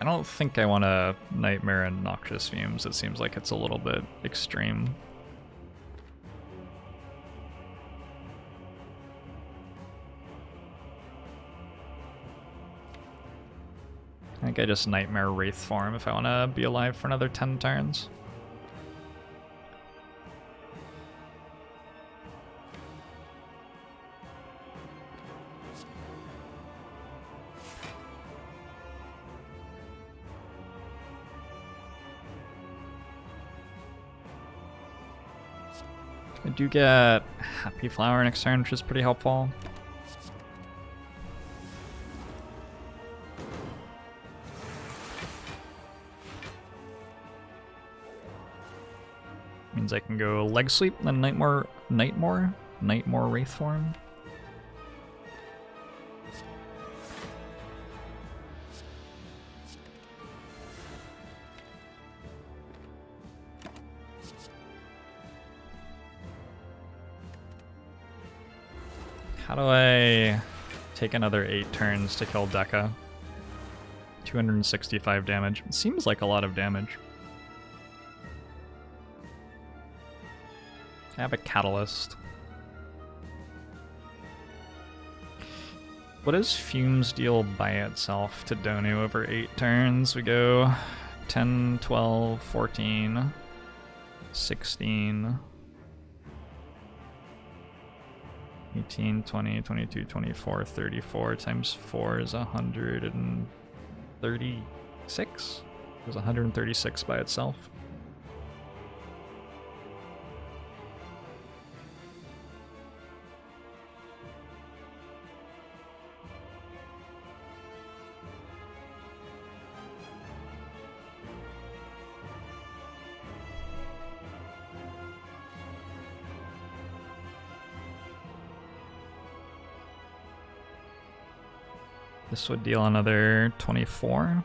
I don't think I want to Nightmare and Noxious Fumes. It seems like it's a little bit extreme. I think I just Nightmare Wraith Form if I want to be alive for another 10 turns. I do get Happy Flower next turn, which is pretty helpful. Means I can go Leg Sweep, then Nightmare Wraith Form. How do I take another 8 turns to kill Deka? 265 damage. It seems like a lot of damage. I have a Catalyst. What does Fumes deal by itself to Donu over 8 turns? We go 10, 12, 14, 16... 18, 20, 22, 24, 34 times 4 is 136? It was 136 by itself. This would deal another 24.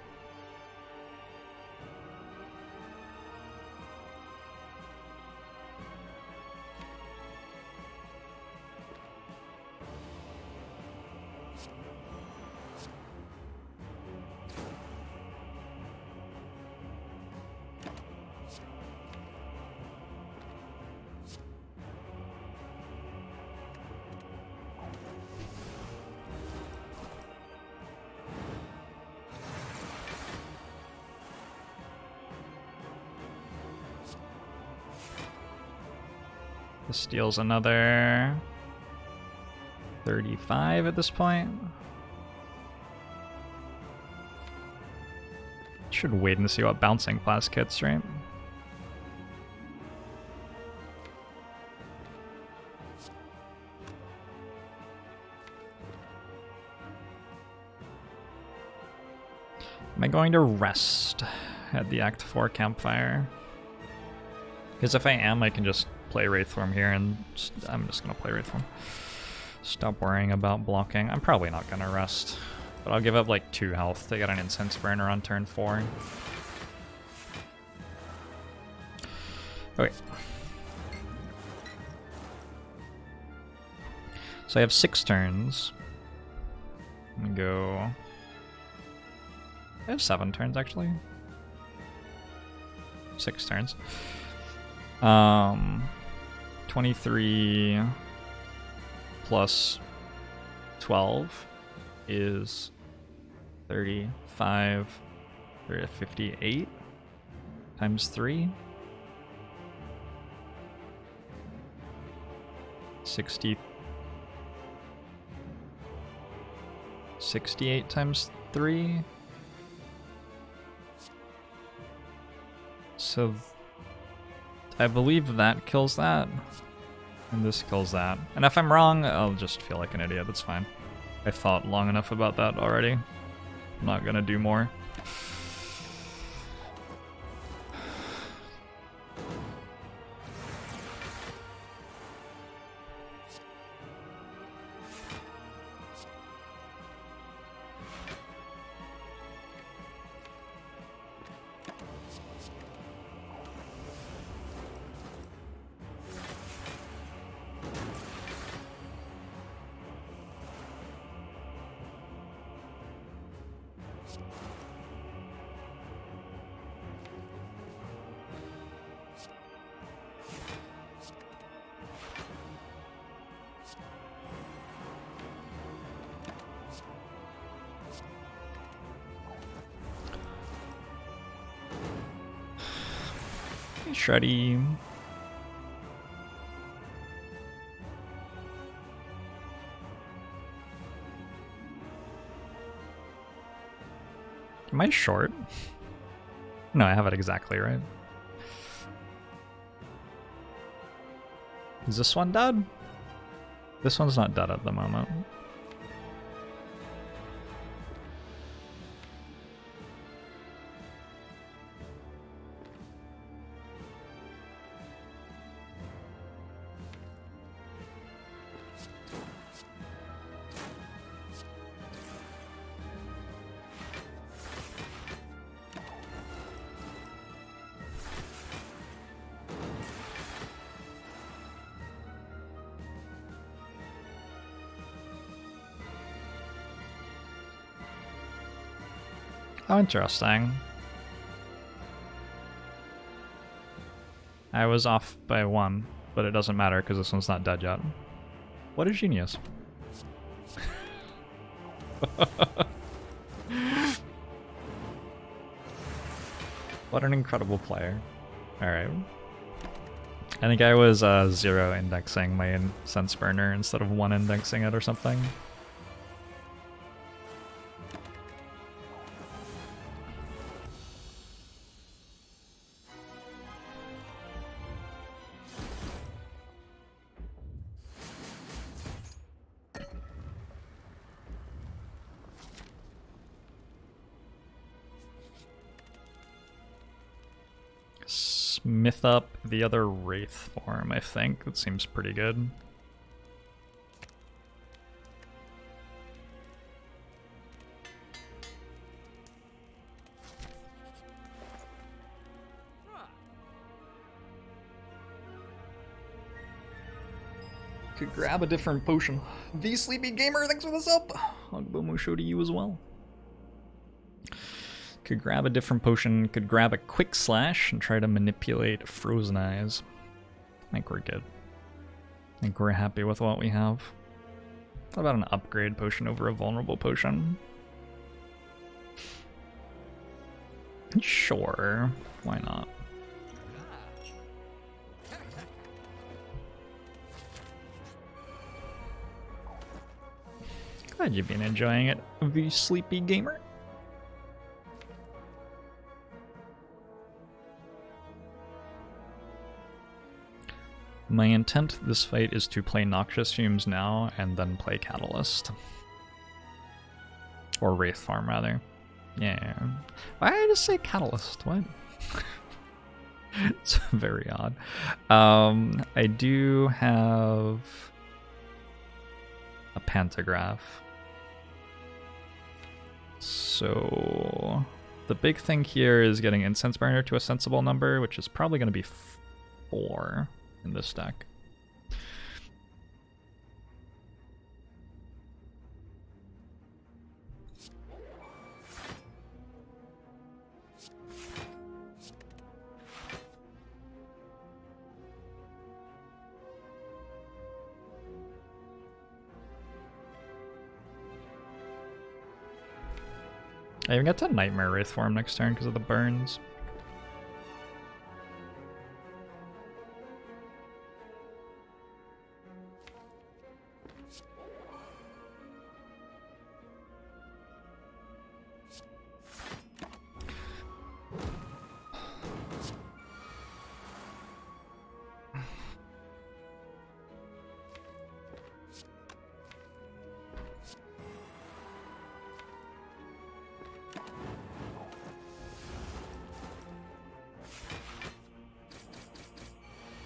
This deals another 35 at this point. Should wait and see what bouncing class kits, right? Am I going to rest at the Act 4 campfire? Because if I am, I can just play Wraith Form here, and I'm just going to play Wraith Form. Stop worrying about blocking. I'm probably not going to rest, but I'll give up like 2 health to get an incense burner on turn 4. Okay. So I have 6 turns. I'm going to go... I have 7 turns, actually. 6 turns. 23 plus 12 is 35, 58 times 3. 68 times 3. So I believe that kills that, and this kills that. And if I'm wrong, I'll just feel like an idiot, that's fine. I thought long enough about that already. I'm not gonna do more. Shreddy. Am I short? No, I have it exactly right. Is this one dead? This one's not dead at the moment. How interesting. I was off by 1, but it doesn't matter because this one's not dead yet. What a genius. What an incredible player. Alright. I think I was 0 indexing my incense burner instead of 1 indexing it or something. Smith up the other Wraith Form, I think. That seems pretty good. Could grab a different potion. The Sleepy Gamer, thanks for this up! Ogbomo show to you as well. Could grab a different potion, could grab a Quick Slash and try to manipulate Frozen Eyes. I think we're good. I think we're happy with what we have. What about an upgrade potion over a vulnerable potion? Sure, why not? Glad you've been enjoying it, the sleepy gamer. My intent this fight is to play Noxious Fumes now and then play Catalyst. Or Wraith Form, rather. Yeah. Why did I just say Catalyst? What? It's very odd. I do have a Pantograph. So the big thing here is getting Incense Burner to a sensible number, which is probably going to be 4 in this deck. I even get to Nightmare Wraith Form next turn because of the burns.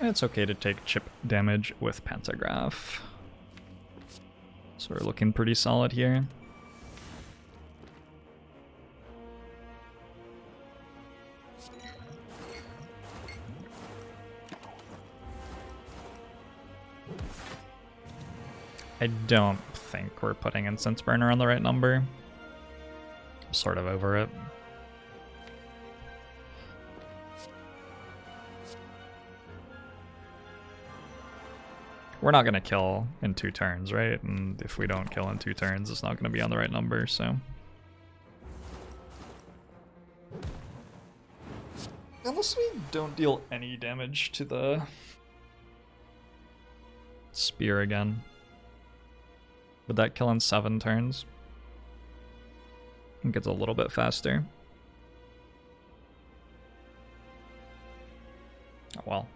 It's okay to take chip damage with Pantograph. So we're looking pretty solid here. I don't think we're putting Incense Burner on the right number. I'm sort of over it. We're not going to kill in 2 turns, right? And if we don't kill in 2 turns, it's not going to be on the right number, so. Unless we don't deal any damage to the Spear again. Would that kill in 7 turns? I think it's a little bit faster. Oh, well,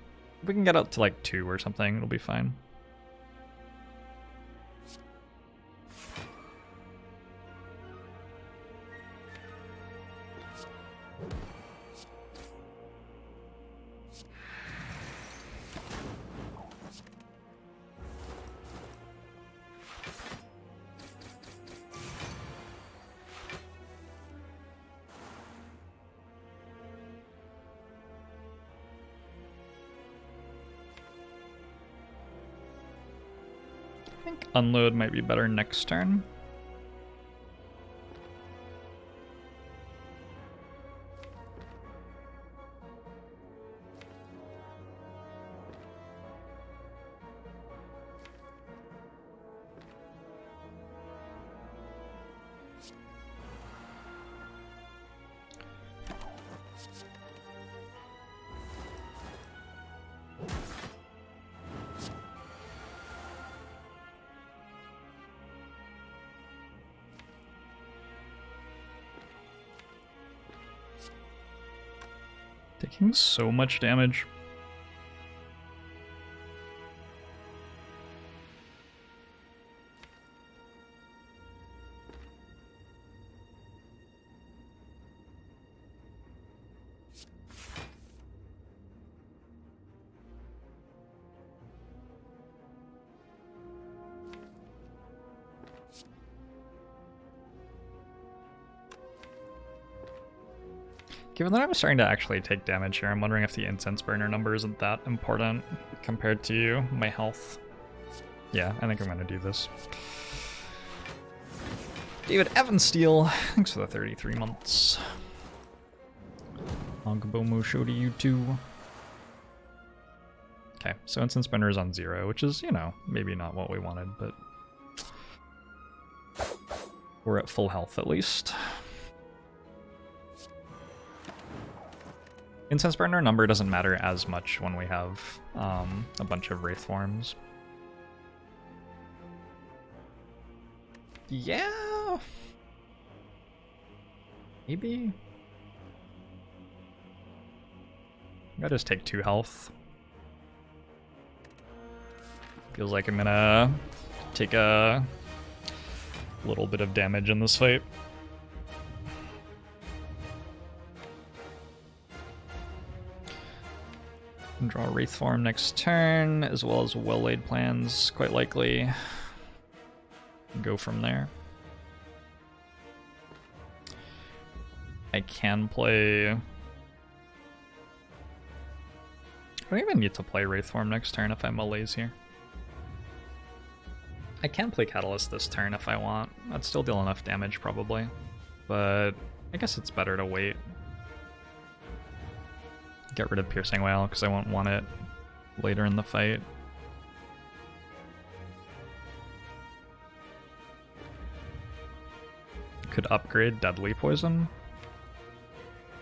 if we can get up to like 2 or something, it'll be fine. I think Unload might be better next turn. Taking so much damage. Given that I'm starting to actually take damage here, I'm wondering if the Incense Burner number isn't that important compared to my health. Yeah, I think I'm going to do this. David Evansteel, thanks for the 33 months. Agbomo show to you too. Okay, so Incense Burner is on 0, which is, you know, maybe not what we wanted, but we're at full health at least. Incense Burner number doesn't matter as much when we have a bunch of Wraith Forms. Yeah. Maybe. I just take 2 health. Feels like I'm gonna take a little bit of damage in this fight. Draw Wraith Form next turn, as well as well-laid plans, quite likely. Go from there. I can play... I don't even need to play Wraith Form next turn if I malaise here. I can play Catalyst this turn if I want. I'd still deal enough damage probably, but I guess it's better to wait. Get rid of Piercing Wail because I won't want it later in the fight. Could upgrade Deadly Poison.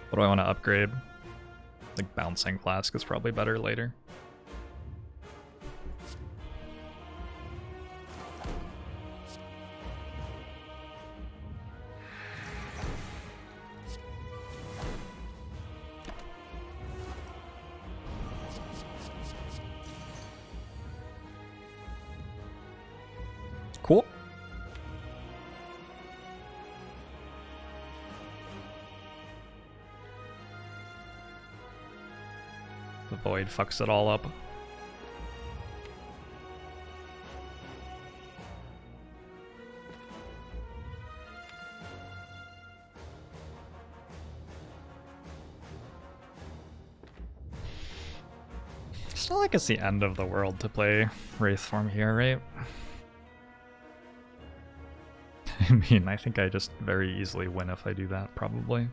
What do I want to upgrade? Like Bouncing Flask is probably better later. Cool. The Void fucks it all up. It's not like it's the end of the world to play Wraith Form here, right? I mean, I think I just very easily win if I do that, probably.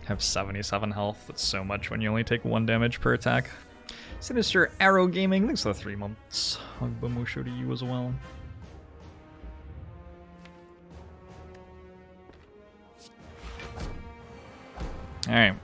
Have 77 health, that's so much when you only take 1 damage per attack. Sinister Arrow Gaming, thanks for the 3 months. Agbamusho to you as well. Alright.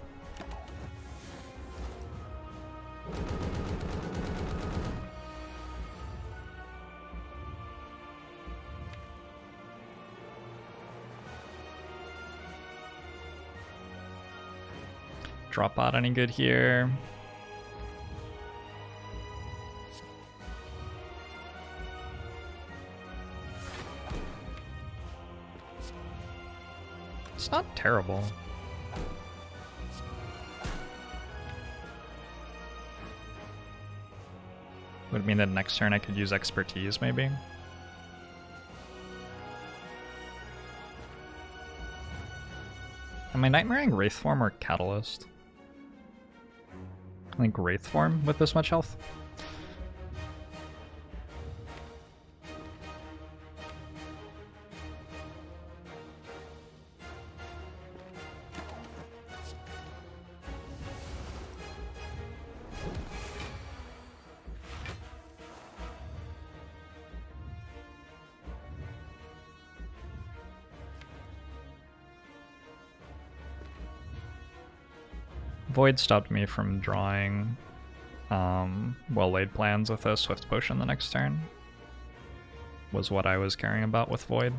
Drop out any good here? It's not terrible. Would it mean that next turn I could use Expertise, maybe? Am I nightmaring Wraith Form or Catalyst? I think Wraith Form with this much health. Void stopped me from drawing well-laid plans with a Swift Potion the next turn. Was what I was caring about with Void.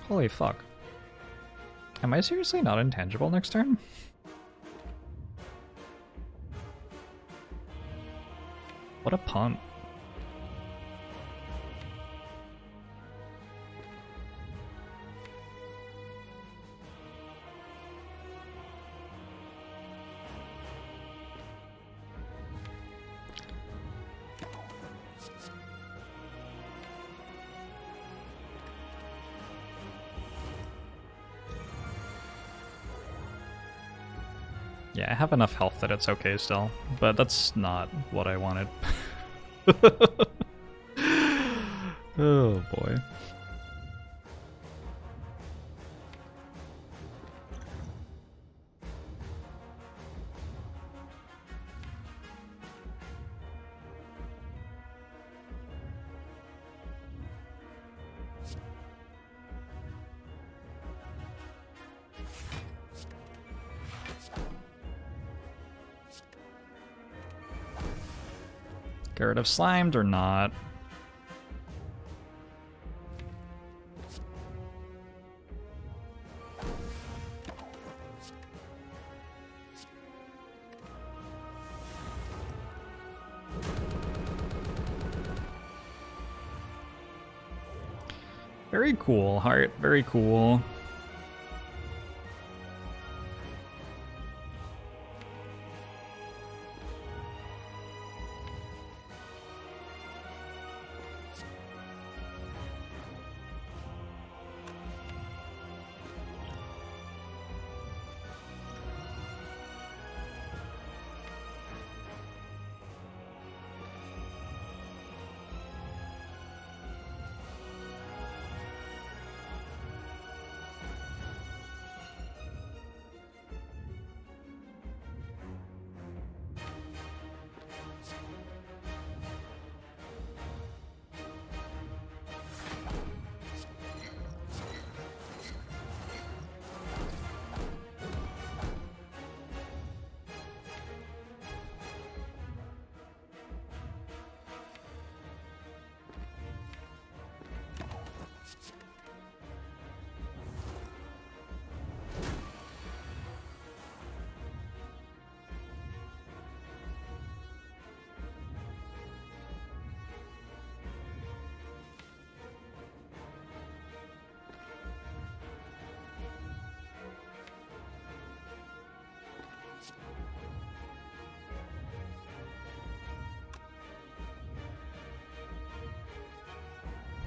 Holy fuck. Am I seriously not intangible next turn? What a punt. Yeah, I have enough health that it's okay still, but that's not what I wanted. Oh boy. Get rid of slimed or not? Very cool, Heart. Very cool.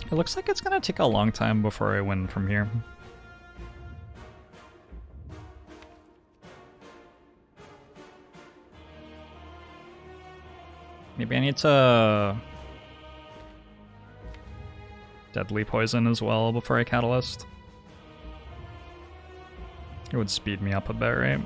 It looks like it's gonna take a long time before I win from here. Maybe I need to deadly poison as well before I catalyst. It would speed me up a bit, right?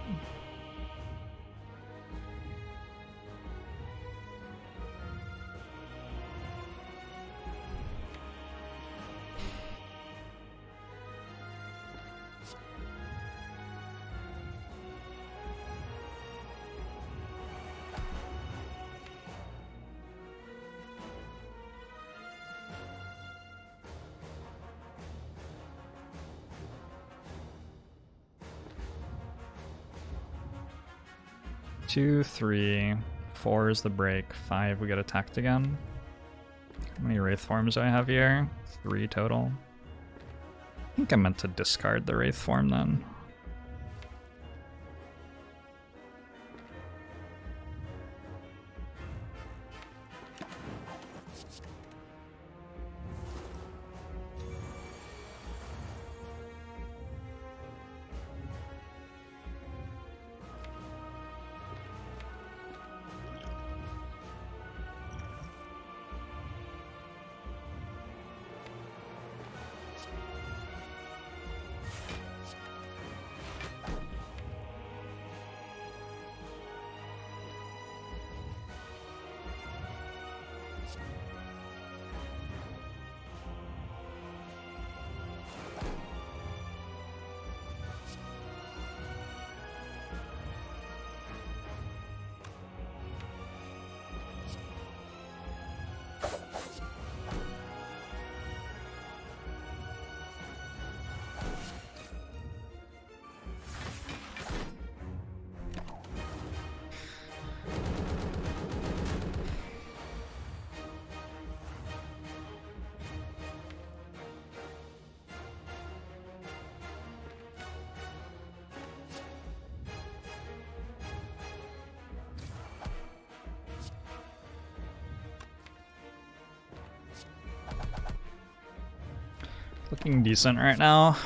Two, 3, 4 is the break, 5 we get attacked again. How many Wraith Forms do I have here? 3 total. I think I meant to discard the Wraith Form then. Looking decent right now.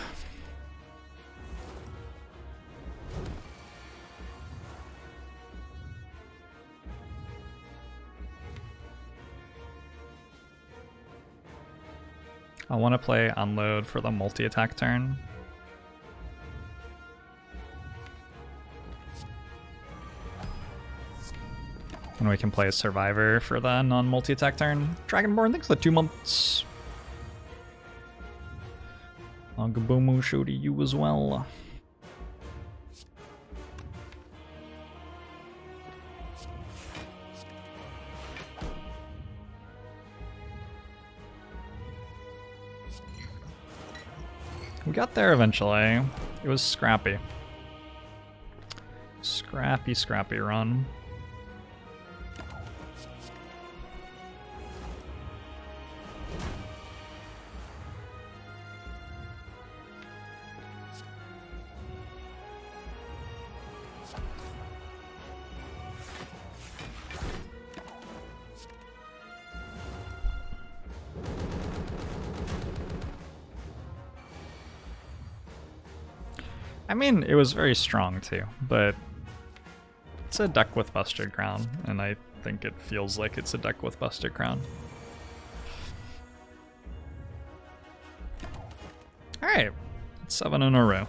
I want to play Unload for the multi-attack turn. And we can play Survivor for the non-multi-attack turn. Dragonborn, thanks for the 2 months. Gabomu show to you as well. We got there eventually. It was Scrappy. Scrappy run. I mean, it was very strong too, but it's a deck with Busted Crown, and I think it feels like it's a deck with Busted Crown. Alright, 7 in a row.